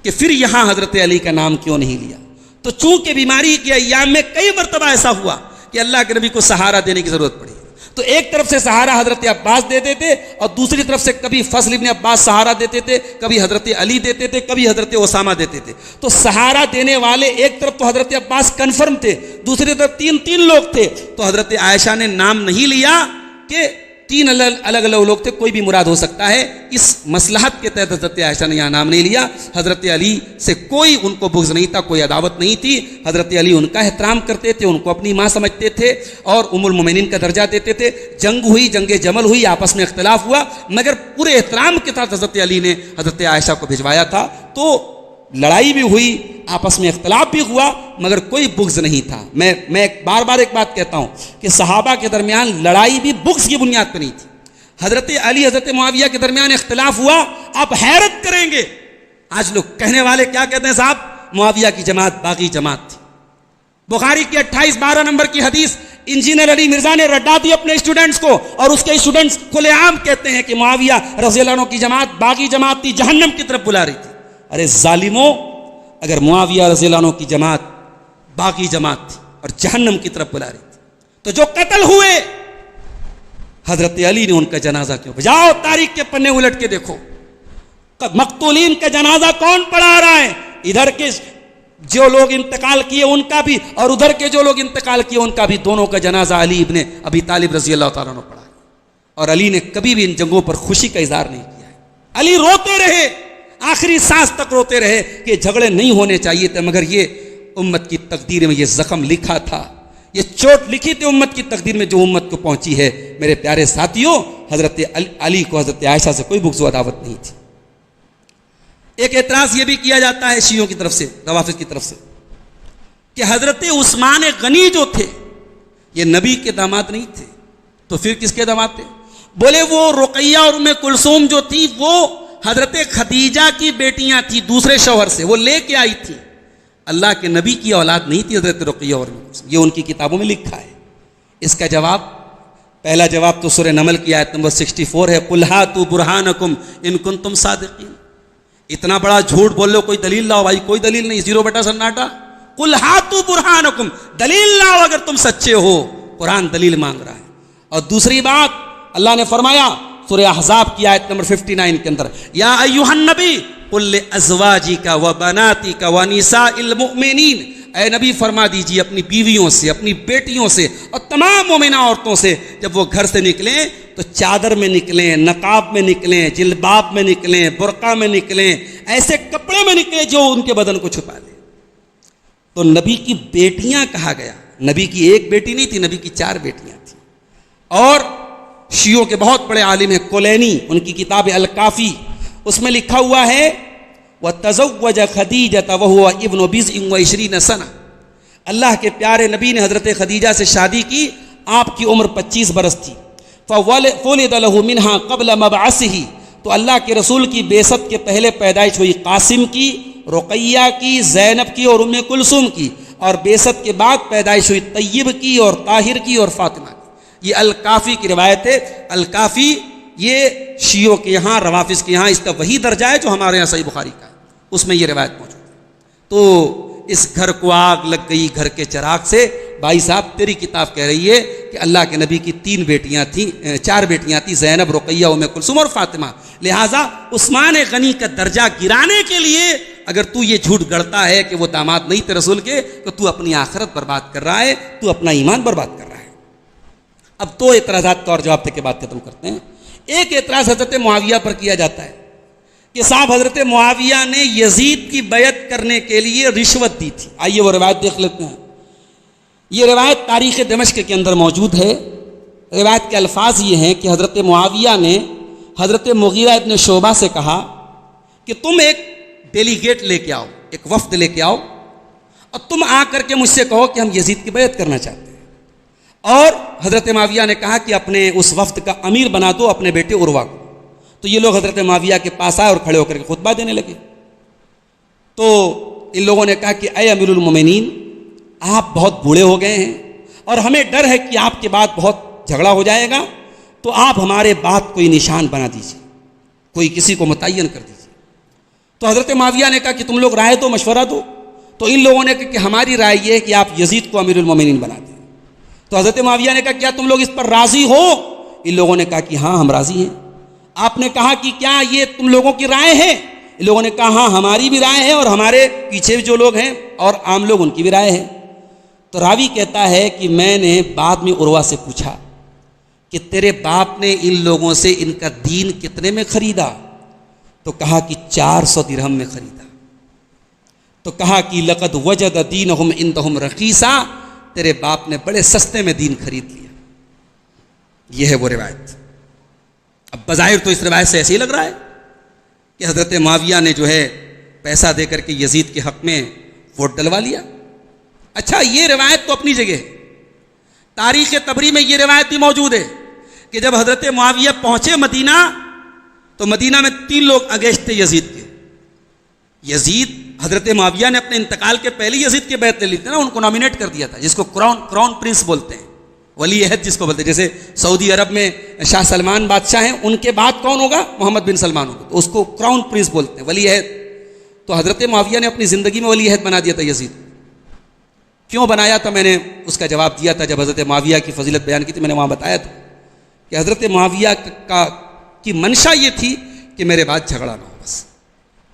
کہ پھر یہاں حضرت علی کا نام کیوں نہیں لیا؟ تو چونکہ بیماری کے ایام میں کئی مرتبہ ایسا ہوا کہ اللہ کے نبی کو سہارا دینے کی ضرورت پڑی، تو ایک طرف سے سہارا حضرت عباس دیتے تھے اور دوسری طرف سے کبھی فضل ابن عباس سہارا دیتے تھے، کبھی حضرت علی دیتے تھے، کبھی حضرت اسامہ دیتے تھے۔ تو سہارا دینے والے ایک طرف تو حضرت عباس کنفرم تھے، دوسری طرف تین لوگ تھے، تو حضرت عائشہ نے نام نہیں لیا کہ تین الگ الگ لوگ تھے، کوئی بھی مراد ہو سکتا ہے۔ اس مصلحت کے تحت حضرت عائشہ نے یہاں نام نہیں لیا۔ حضرت علی سے کوئی ان کو بغض نہیں تھا، کوئی عداوت نہیں تھی۔ حضرت علی ان کا احترام کرتے تھے، ان کو اپنی ماں سمجھتے تھے اور ام المومنین کا درجہ دیتے تھے۔ جنگ ہوئی، جنگ جمل ہوئی، آپس میں اختلاف ہوا، مگر پورے احترام کے ساتھ حضرت علی نے حضرت عائشہ کو بھجوایا تھا۔ تو لڑائی بھی ہوئی، آپس میں اختلاف بھی ہوا، مگر کوئی بغض نہیں تھا۔ میں بار بار ایک بات کہتا ہوں کہ صحابہ کے درمیان لڑائی بھی بغض کی بنیاد پر نہیں تھی۔ حضرت علی حضرت معاویہ کے درمیان اختلاف ہوا، آپ حیرت کریں گے آج لوگ کہنے والے کیا کہتے ہیں، صاحب معاویہ کی جماعت باغی جماعت تھی۔ بخاری کی 28-12 نمبر کی حدیث انجینئر علی مرزا نے رٹا دی اپنے اسٹوڈنٹس کو، اور اس کے اسٹوڈنٹس کھلے عام کہتے ہیں کہ معاویہ رضی اللہ عنہ کی جماعت باغی جماعت تھی، جہنم کی طرف بلا رہی تھی۔ ارے ظالموں، اگر معاویہ رضی اللہ عنہ کی جماعت باغی جماعت تھی اور جہنم کی طرف بلا رہی تھی، تو جو قتل ہوئے حضرت علی نے ان کا جنازہ کیوں؟ جاؤ تاریخ کے پنے الٹ کے دیکھو، مقتولین کا جنازہ کون پڑھا رہا ہے؟ ادھر کے جو لوگ انتقال کیے ان کا بھی، اور ادھر کے جو لوگ انتقال کیے ان کا بھی، دونوں کا جنازہ علی ابن ابی طالب رضی اللہ تعالیٰ عنہ پڑھا ہے۔ اور علی نے کبھی بھی ان جنگوں پر خوشی کا اظہار نہیں کیا ہے۔ علی روتے رہے، آخری سانس تک روتے رہے کہ جھگڑے نہیں ہونے چاہیے تھے، مگر یہ امت کی تقدیر میں یہ زخم لکھا تھا، یہ چوٹ لکھی تھی امت کی تقدیر میں جو امت کو پہنچی ہے۔ میرے پیارے ساتھیوں، حضرت علی کو حضرت عائشہ سے کوئی بغض و عداوت نہیں تھی۔ ایک اعتراض یہ بھی کیا جاتا ہے شیعوں کی طرف سے، روافض کی طرف سے، کہ حضرت عثمان غنی جو تھے یہ نبی کے داماد نہیں تھے، تو پھر کس کے داماد تھے؟ بولے وہ رقیہ اور ام کلثوم جو تھی وہ حضرت خدیجہ کی بیٹیاں تھیں، دوسرے شوہر سے وہ لے کے آئی تھی، اللہ کے نبی کی اولاد نہیں تھی حضرت رقیہ اور ام کلثوم، یہ ان کی کتابوں میں لکھا ہے۔ اس کا جواب، پہلا جواب تو سورہ نمل کی آیت نمبر 64 ہے، قُلْ هَاتُوا بُرْهَانَكُمْ إِن كُنتُمْ صَادِقِينَ۔ اتنا بڑا جھوٹ بول لو، کوئی دلیل لاؤ، بھائی کوئی دلیل نہیں، 0 سناٹا۔ قُلْ هَاتُوا بُرْهَانَكُمْ، دلیل لاؤ اگر تم سچے ہو، قرآن دلیل مانگ رہا ہے۔ اور دوسری بات اللہ نے فرمایا سورہ احزاب کی آیت نمبر 59 کے اندر، یا ایھا النبی قل لازواجک وبناتک ونساء المؤمنین، اے نبی فرما دیجیے اپنی بیویوں سے، اپنی بیٹیوں سے اور تمام مومنہ عورتوں سے، جب وہ گھر سے نکلیں تو چادر میں نکلیں، نقاب میں نکلیں، جلباب میں نکلیں، برقع میں نکلیں، ایسے کپڑے میں نکلیں جو ان کے بدن کو چھپا دیں۔ تو نبی کی بیٹیاں کہا گیا، نبی کی ایک بیٹی نہیں تھی، نبی کی 4 بیٹیاں تھیں۔ اور شیعوں کے بہت بڑے عالم ہیں کولینی، ان کی کتاب الکافی، اس میں لکھا ہوا ہے وَتَزَوَّجَ خَدِیجَةَ وَهُوَ ابْنُ 20 سنہ، اللہ کے پیارے نبی نے حضرت خدیجہ سے شادی کی، آپ کی عمر 25 برس تھی۔ فَوَلِدَ لَهُ مِنْهَا قَبْلَ مَبْعَثِهِ، تو اللہ کے رسول کی بعثت کے پہلے پیدائش ہوئی قاسم کی، رقیہ کی، زینب کی اور ام کلثوم کی، اور بعثت کے بعد پیدائش ہوئی طیب کی اور طاہر کی اور فاطمہ کی۔ یہ الکافی کی روایت ہے۔ الکافی یہ شیعوں کے یہاں، روافض کے یہاں اس کا وہی درجہ ہے جو ہمارے یہاں صحیح بخاری کا ہے، اس میں یہ روایت موجود ہے۔ تو اس گھر کو آگ لگ گئی گھر کے چراغ سے، بھائی صاحب تیری کتاب کہہ رہی ہے کہ اللہ کے نبی کی 3 بیٹیاں تھیں، 4 بیٹیاں تھیں، زینب، رقیہ، ام کلثوم اور فاطمہ۔ لہٰذا عثمان غنی کا درجہ گرانے کے لیے اگر تو یہ جھوٹ گڑتا ہے کہ وہ داماد نہیں تھے رسول کے، تو تو اپنی آخرت برباد کر رہا ہے، تو اپنا ایمان برباد کر رہا ہے۔ اب 2 اعتراضات کا اور جواب دے کے بات ختم کرتے ہیں۔ ایک اعتراض حضرت معاویہ پر کیا جاتا ہے کہ صاحب حضرت معاویہ نے یزید کی بیعت کرنے کے لیے رشوت دی تھی۔ آئیے وہ روایت دیکھ لیتے ہیں۔ یہ روایت تاریخ دمشق کے اندر موجود ہے۔ روایت کے الفاظ یہ ہیں کہ حضرت معاویہ نے حضرت مغیرہ ابن شعبہ سے کہا کہ تم ایک ڈیلیگیٹ لے کے آؤ، ایک وفد لے کے آؤ، اور تم آ کر کے مجھ سے کہو کہ ہم یزید کی بیعت کرنا چاہتے ہیں۔ اور حضرت معاویہ نے کہا کہ اپنے اس وفد کا امیر بنا دو اپنے بیٹے عروہ کو۔ تو یہ لوگ حضرت معاویہ کے پاس آئے اور کھڑے ہو کر کے خطبہ دینے لگے۔ تو ان لوگوں نے کہا کہ اے امیر المومنین، آپ بہت بوڑھے ہو گئے ہیں اور ہمیں ڈر ہے کہ آپ کے بعد بہت جھگڑا ہو جائے گا، تو آپ ہمارے بعد کوئی نشان بنا دیجیے، کوئی کسی کو متعین کر دیجیے۔ تو حضرت معاویہ نے کہا کہ تم لوگ رائے دو، مشورہ دو. تو ان لوگوں نے کہا کہ ہماری رائے یہ ہے کہ آپ یزید کو امیر المومنین بنا دیں. تو حضرت معاویہ نے کہا کیا تم لوگ اس پر راضی ہو؟ ان لوگوں نے کہا کہ ہاں ہم راضی ہیں. آپ نے کہا کہ کیا یہ تم لوگوں کی رائے ہے؟ ان لوگوں نے کہا ہاں ہماری بھی رائے ہے اور ہمارے پیچھے جو لوگ ہیں اور عام لوگ ان کی بھی رائے ہے. تو راوی کہتا ہے کہ میں نے بعد میں عروہ سے پوچھا کہ تیرے باپ نے ان لوگوں سے ان کا دین کتنے میں خریدا؟ تو کہا کہ 400 درہم میں خریدا. تو کہا کہ لقد وجد دینہم عندہم رخیصا، تیرے باپ نے بڑے سستے میں دین خرید لیا. یہ ہے وہ روایت. اب بظاہر تو اس روایت سے ایسے ہی لگ رہا ہے کہ حضرت معاویہ نے جو ہے پیسہ دے کر کے یزید کے حق میں ووٹ ڈلوا لیا. اچھا یہ روایت تو اپنی جگہ ہے. تاریخ طبری میں یہ روایت بھی موجود ہے کہ جب حضرت معاویہ پہنچے مدینہ تو مدینہ میں 3 لوگ اگینسٹ تھے یزید کے. یزید حضرت معاویہ نے اپنے انتقال کے پہلے یزید کے بیعت لے لی تھی نا، ان کو نامینیٹ کر دیا تھا، جس کو کراؤن پرنس بولتے ہیں، ولی عہد جس کو بولتے ہیں. جیسے سعودی عرب میں شاہ سلمان بادشاہ ہیں، ان کے بعد کون ہوگا؟ محمد بن سلمان ہوگا، تو اس کو کراؤن پرنس بولتے ہیں، ولی عہد. تو حضرت معاویہ نے اپنی زندگی میں ولی عہد بنا دیا تھا یزید. کیوں بنایا تھا؟ میں نے اس کا جواب دیا تھا جب حضرت معاویہ کی فضیلت بیان کی تھی. میں نے وہاں بتایا تھا کہ حضرت معاویہ کی منشا یہ تھی کہ میرے بعد جھگڑا نہ ہو. بس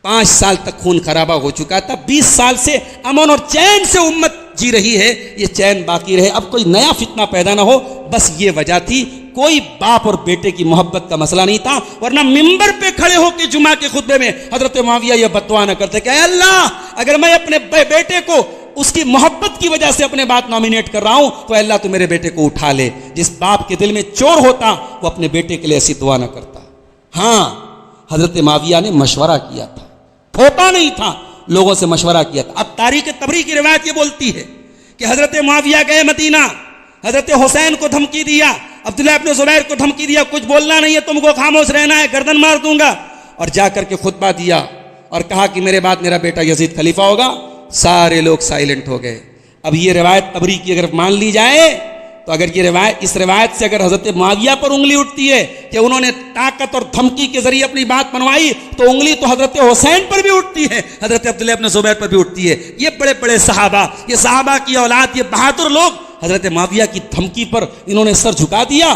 5 سال تک خون خرابہ ہو چکا تھا، 20 سال سے امن اور چین سے امت جی رہی ہے، یہ چین باقی رہے، اب کوئی نیا فتنہ پیدا نہ ہو. بس یہ وجہ تھی. کوئی باپ اور بیٹے کی محبت کا مسئلہ نہیں تھا. ورنہ ممبر پہ کھڑے ہو کے جمعہ کے خطبے میں حضرت معاویہ یہ بدعا نہ کرتے کہ اے اللہ، اگر میں اپنے بیٹے کو اس کی محبت کی وجہ سے اپنے بات نامینیٹ کر رہا ہوں تو اللہ تو میرے بیٹے کو اٹھا لے. جس باپ کے دل میں چور ہوتا وہ اپنے بیٹے کے لیے ایسی دعا نہ کرتا. ہاں حضرت معاویہ نے مشورہ کیا تھا، تھوپا نہیں تھا، لوگوں سے مشورہ کیا تھا. اب تاریخ طبری کی روایت یہ بولتی ہے کہ حضرت معاویہ گئے مدینہ، حضرت حسین کو دھمکی دیا، عبداللہ ابن زبیر کو دھمکی دیا، کچھ بولنا نہیں ہے، تم کو خاموش رہنا ہے، گردن مار دوں گا. اور جا کر کے خطبہ دیا اور کہا کہ میرے بعد میرا بیٹا یزید خلیفہ ہوگا. سارے لوگ سائلنٹ ہو گئے. اب یہ روایت طبری کی اگر مان لی جائے تو اگر یہ روایت، اس روایت سے اگر حضرت معاویہ پر انگلی اٹھتی ہے کہ انہوں نے طاقت اور دھمکی کے ذریعے اپنی بات منوائی، تو انگلی تو حضرت حسین پر بھی اٹھتی ہے، حضرت عبداللہ ابن زبیر پر بھی اٹھتی ہے. یہ بڑے بڑے صحابہ، یہ صحابہ کی اولاد، یہ بہادر لوگ حضرت معاویہ کی دھمکی پر انہوں نے سر جھکا دیا.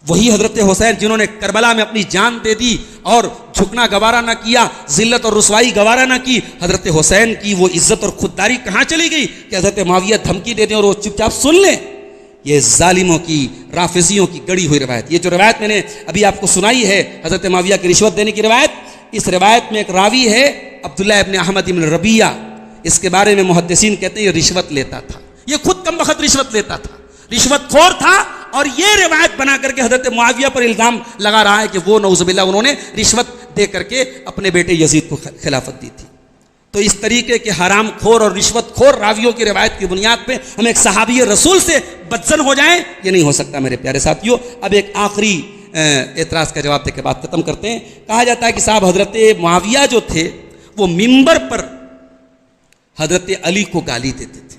وہی حضرت حسین جنہوں نے کربلا میں اپنی جان دے دی اور جھکنا گوارا نہ کیا، ذلت اور رسوائی گوارا نہ کی. حضرت حسین کی وہ عزت اور خودداری کہاں چلی گئی کہ حضرت معاویہ دھمکی دے دیں اور وہ چپ چاپ سن لیں؟ یہ ظالموں کی، رافضیوں کی گڑی ہوئی روایت. یہ جو روایت میں نے ابھی آپ کو سنائی ہے حضرت معاویہ کی رشوت دینے کی روایت، اس روایت میں ایک راوی ہے عبداللہ ابن احمد ابن ربیعہ. اس کے بارے میں محدثین کہتے ہیں یہ رشوت لیتا تھا، یہ خود کم بخت رشوت لیتا تھا، رشوت خور تھا. اور یہ روایت بنا کر کے حضرت معاویہ پر الزام لگا رہا ہے کہ وہ نعوذ باللہ انہوں نے رشوت دے کر کے اپنے بیٹے یزید کو خلافت دی تھی. تو اس طریقے کے حرام خور اور رشوت خور راویوں کی روایت کی بنیاد پہ ہم ایک صحابی رسول سے بدزن ہو جائیں، یہ نہیں ہو سکتا میرے پیارے ساتھیوں. اب ایک آخری اعتراض کا جواب دے کے بات ختم کرتے ہیں. کہا جاتا ہے کہ صاحب حضرت معاویہ جو تھے وہ ممبر پر حضرت علی کو گالی دیتے تھے.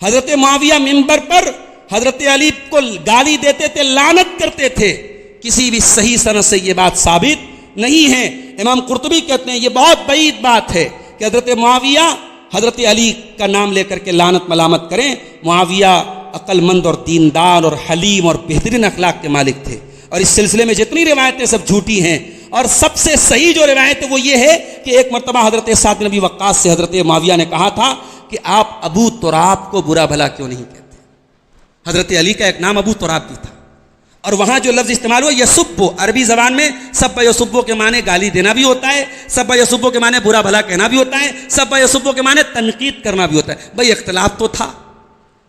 حضرت معاویہ ممبر پر حضرت علی کو گالی دیتے تھے، لعنت کرتے تھے. کسی بھی صحیح سند سے یہ بات ثابت نہیں ہے. امام قرطبی کہتے ہیں یہ بہت بعید بات ہے کہ حضرت معاویہ حضرت علی کا نام لے کر کے لعنت ملامت کریں. معاویہ عقل مند اور دیندار اور حلیم اور بہترین اخلاق کے مالک تھے. اور اس سلسلے میں جتنی روایتیں سب جھوٹی ہیں. اور سب سے صحیح جو روایت ہے وہ یہ ہے کہ ایک مرتبہ حضرت سعد بن ابی وقاص سے حضرت معاویہ نے کہا تھا کہ آپ ابو تراب کو برا بھلا کیوں نہیں کہتے. حضرت علی کا ایک نام ابو تراب بھی تھا. اور وہاں جو لفظ استعمال ہوا یسبو، عربی زبان میں سب یسبو کے معنی گالی دینا بھی ہوتا ہے، سب یسبو کے معنی برا بھلا کہنا بھی ہوتا ہے، سب یسبو کے معنی تنقید کرنا بھی ہوتا ہے. بھائی اختلاف تو تھا،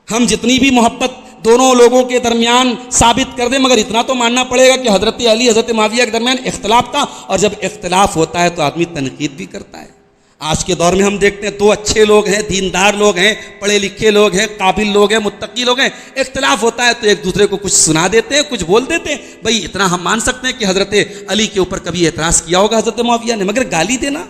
ہم جتنی بھی محبت دونوں لوگوں کے درمیان ثابت کر دیں، مگر اتنا تو ماننا پڑے گا کہ حضرت علی حضرت معاویہ کے درمیان اختلاف تھا. اور جب اختلاف ہوتا ہے تو آدمی تنقید بھی کرتا ہے. آج کے دور میں ہم دیکھتے ہیں 2 اچھے لوگ ہیں، دیندار لوگ ہیں، پڑھے لکھے لوگ ہیں، قابل لوگ ہیں، متقی لوگ ہیں، اختلاف ہوتا ہے تو ایک دوسرے کو کچھ سنا دیتے ہیں، کچھ بول دیتے ہیں. بھائی اتنا ہم مان سکتے ہیں کہ حضرت علی کے اوپر کبھی اعتراض کیا ہوگا حضرت معاویہ نے، مگر گالی دینا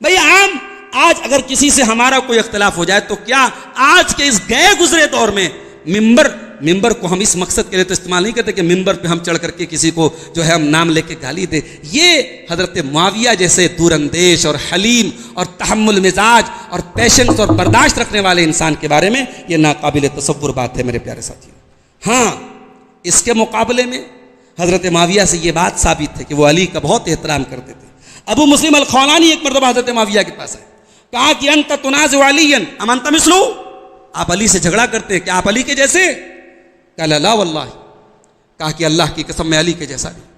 بھائی عام. آج اگر کسی سے ہمارا کوئی اختلاف ہو جائے تو کیا آج کے اس گئے گزرے دور میں ممبر کو ہم اس مقصد کے لیے تو استعمال نہیں کرتے کہ ممبر پہ ہم چڑھ کر کے کسی کو جو ہے ہم نام لے کے گالی دیں. یہ حضرت معاویہ جیسے دور اندیش اور حلیم اور تحمل مزاج اور پیشنس اور برداشت رکھنے والے انسان کے بارے میں یہ ناقابل تصور بات ہے میرے پیارے ساتھیوں. ہاں اس کے مقابلے میں حضرت معاویہ سے یہ بات ثابت ہے کہ وہ علی کا بہت احترام کرتے تھے. ابو مسلم الخولانی ایک مرتبہ حضرت معاویہ کے پاس آئے, کہا کہ انت تنازع علیا ام انت مثلو, آپ علی سے جھگڑا کرتے ہیں کیا آپ علی کے جیسے؟ قال لا واللہ, کہا کہ اللہ کی قسم میں علی کے جیسا نہیں.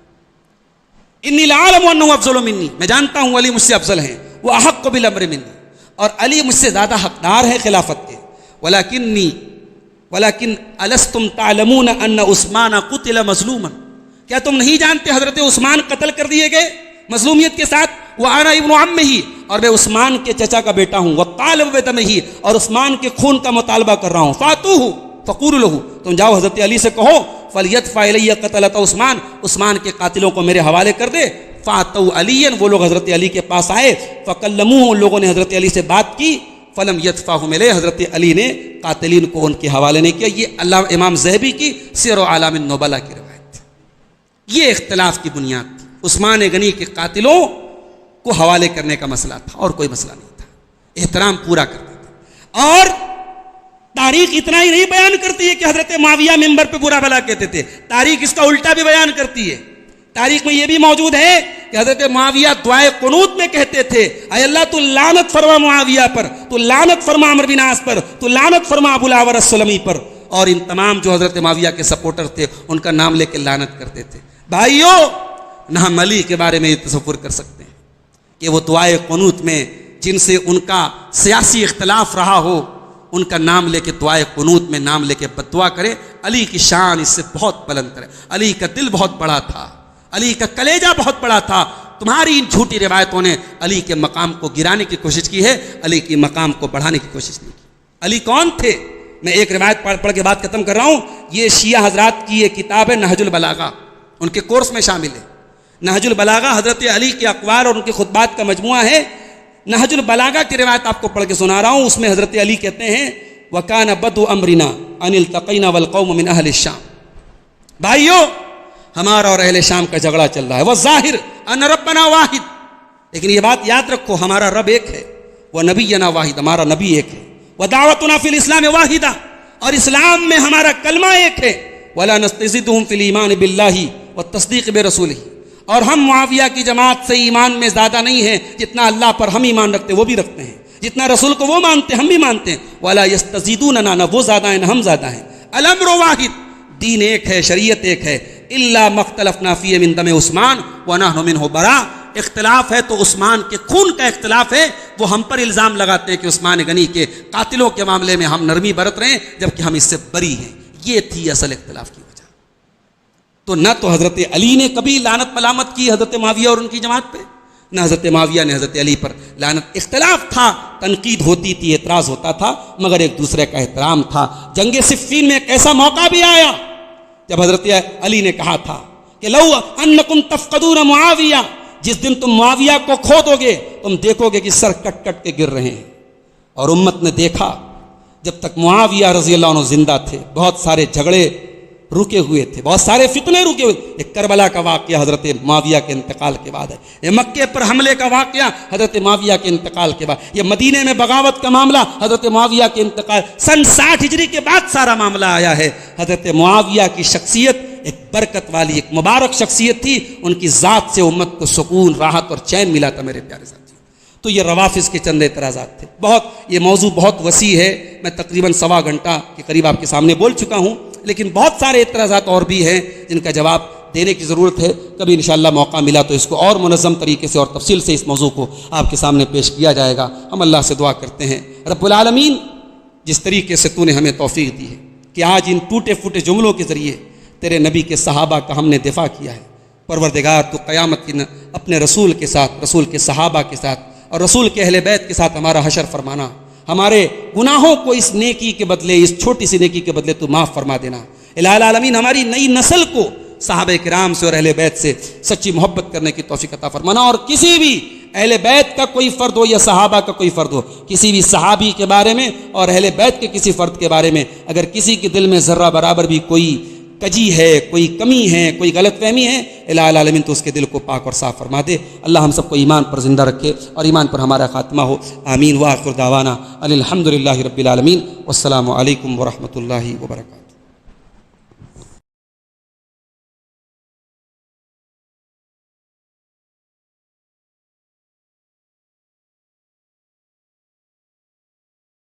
انی لعلم انه افضل منی, میں جانتا ہوں علی مجھ سے افضل ہیں. وہ احق بالامر منی, اور علی مجھ سے زیادہ حقدار ہے خلافت کے. ولکن الستم تعلمون ان عثمان قتل مظلوما, کیا تم نہیں جانتے حضرت عثمان قتل کر دیے گئے مظلومیت کے ساتھ. وانا ابن عمہ, اور میں عثمان کے چچا کا بیٹا ہوں. وطالب بدمہ, اور عثمان کے خون کا مطالبہ کر رہا ہوں. فاتوہ فقولوا له, تم جاؤ حضرت علی سے کہو فلیدفع الی قتلۃ عثمان, عثمان کے قاتلوں کو میرے حوالے کر دے. فاتوا علی, وہ لوگ حضرت علی کے پاس آئے. فکلموہ, ان لوگوں نے حضرت علی سے بات کی. فلم یدفعہم الیہ, حضرت علی نے قاتلین کو ان کے حوالے نہیں کیا. یہ اللہ امام ذہبی کی سیر و اعلام النبلاء کی روایت. یہ اختلاف کی بنیاد تھی. عثمان غنی کے قاتلوں کو حوالے کرنے کا مسئلہ تھا اور کوئی مسئلہ نہیں تھا. احترام پورا کرتے تھے. اور تاریخ اتنا ہی نہیں بیان کرتی ہے کہ حضرت معاویہ ممبر پہ برا بھلا کہتے تھے, تاریخ اس کا الٹا بھی بیان کرتی ہے. تاریخ میں یہ بھی موجود ہے کہ حضرت معاویہ دعائے قنوت میں کہتے تھے اے اللہ تو لعنت فرما معاویہ پر, تو لعنت فرما عمرو بن عاص پر, تو لعنت فرما ابو الاعور السلمی پر. اور ان تمام جو حضرت معاویہ کے سپورٹر تھے ان کا نام لے کے لعنت کرتے تھے. بھائیو, نہ ہم علی کے بارے میں یہ تصور کر سکتے ہیں کہ وہ دعائے قنوت میں جن سے ان کا سیاسی اختلاف رہا ہو ان کا نام لے کے دعائے قنوت میں نام لے کے بددعا کرے. علی کی شان اس سے بہت بلند ہے. علی کا دل بہت بڑا تھا, علی کا کلیجہ بہت بڑا تھا. تمہاری ان جھوٹی روایتوں نے علی کے مقام کو گرانے کی کوشش کی ہے, علی کے مقام کو بڑھانے کی کوشش نہیں کی. علی کون تھے؟ میں ایک روایت پڑھ کے بات ختم کر رہا ہوں. یہ شیعہ حضرات کی یہ کتاب ہے نہج البلاغہ, ان کے کورس میں شامل ہے. نہج البلاغہ حضرت علی کے اقوال اور ان کے خطبات کا مجموعہ ہے. نہج البلاغہ کی روایت آپ کو پڑھ کے سنا رہا ہوں. اس میں حضرت علی کہتے ہیں وَكَانَ بَدْءُ أَمْرِنَا أَنِ الْتَقَيْنَا وَالْقَوْمُ مِنْ أَهْلِ الشَّامِ, بھائیو ہمارا اور اہل شام کا جھگڑا چل رہا ہے. وَالظَّاهِرُ أَنَّ رَبَّنَا وَاحِدٌ, لیکن یہ بات یاد رکھو ہمارا رب ایک ہے. وَنَبِيُّنَا وَاحِدٌ, ہمارا نبی ایک ہے. وَدَعْوَتُنَا فِي الْإِسْلَامِ وَاحِدَةٌ, اور اسلام میں ہمارا کلمہ ایک ہے. وَلَا نَسْتَزِيدُهُمْ فِي الْإِيمَانِ بِاللَّهِ وَالتَّصْدِيقِ بِرَسُولِهِ, اور ہم معاویہ کی جماعت سے ایمان میں زیادہ نہیں ہیں. جتنا اللہ پر ہم ایمان رکھتے وہ بھی رکھتے ہیں, جتنا رسول کو وہ مانتے ہم بھی مانتے ہیں. وَلَا يَسْتَزِيدُونَنَا, نہ وہ زیادہ ہیں نہ ہم زیادہ ہیں. الامر واحد, دین ایک ہے, شریعت ایک ہے. الا مختلفنا فی من دم عثمان ونحن منہ برا, اختلاف ہے تو عثمان کے خون کا اختلاف ہے. وہ ہم پر الزام لگاتے ہیں کہ عثمان غنی کے قاتلوں کے معاملے میں ہم نرمی برت رہے ہیں جبکہ ہم اس سے بری ہیں. یہ تھی اصل اختلاف کی وجہ. تو نہ تو حضرت علی نے کبھی لعنت ملامت کی حضرت معاویہ اور ان کی جماعت پہ, نہ حضرت معاویہ نے حضرت علی پر لعنت. اختلاف تھا, تنقید ہوتی تھی, اعتراض ہوتا تھا, مگر ایک دوسرے کا احترام تھا. جنگ صفین میں ایک ایسا موقع بھی آیا جب حضرت علی نے کہا تھا کہ لو انکم تفقدون معاویہ, جس دن تم معاویہ کو کھو دو گے تم دیکھو گے کہ سر کٹ کٹ کے گر رہے ہیں. اور امت نے دیکھا جب تک معاویہ رضی اللہ عنہ زندہ تھے بہت سارے جھگڑے رکے ہوئے تھے, بہت سارے فتنے رکے ہوئے. ایک کربلا کا واقعہ حضرت معاویہ کے انتقال کے بعد ہے. یہ مکے پر حملے کا واقعہ حضرت معاویہ کے انتقال کے بعد. یہ مدینے میں بغاوت کا معاملہ حضرت معاویہ کے انتقال سن 60 ہجری کے بعد سارا معاملہ آیا ہے. حضرت معاویہ کی شخصیت ایک برکت والی, ایک مبارک شخصیت تھی. ان کی ذات سے امت کو سکون, راحت اور چین ملا تھا میرے پیارے ساتھی. تو یہ روافظ کے چند اعتراضات تھے. یہ موضوع بہت وسیع ہے, میں تقریباً 1.25 گھنٹہ کے قریب آپ کے سامنے بول چکا ہوں, لیکن بہت سارے اعتراضات اور بھی ہیں جن کا جواب دینے کی ضرورت ہے. کبھی انشاءاللہ موقع ملا تو اس کو اور منظم طریقے سے اور تفصیل سے اس موضوع کو آپ کے سامنے پیش کیا جائے گا. ہم اللہ سے دعا کرتے ہیں رب العالمین جس طریقے سے تو نے ہمیں توفیق دی ہے کہ آج ان ٹوٹے پھوٹے جملوں کے ذریعے تیرے نبی کے صحابہ کا ہم نے دفاع کیا ہے. پروردگار تو قیامت کی اپنے رسول کے ساتھ, رسول کے صحابہ کے ساتھ اور رسول کے اہل بیت کے ساتھ ہمارا حشر فرمانا. ہمارے گناہوں کو اس نیکی کے بدلے, اس چھوٹی سی نیکی کے بدلے تو معاف فرما دینا. الہ العالمین ہماری نئی نسل کو صحابہ کرام سے اور اہل بیت سے سچی محبت کرنے کی توفیق عطا فرمانا, اور کسی بھی اہل بیت کا کوئی فرد ہو یا صحابہ کا کوئی فرد ہو، کسی بھی صحابی کے بارے میں اور اہل بیت کے کسی فرد کے بارے میں اگر کسی کے دل میں ذرہ برابر بھی کوئی کجی ہے، کوئی کمی ہے، کوئی غلط فہمی ہے، الہ العالمین تو اس کے دل کو پاک اور صاف فرما دے۔ اللہ ہم سب کو ایمان پر زندہ رکھے اور ایمان پر ہمارا خاتمہ ہو، آمین۔ وآخر دعوانا الحمدللہ رب العالمین، والسلام علیکم ورحمۃ اللہ وبرکاتہ۔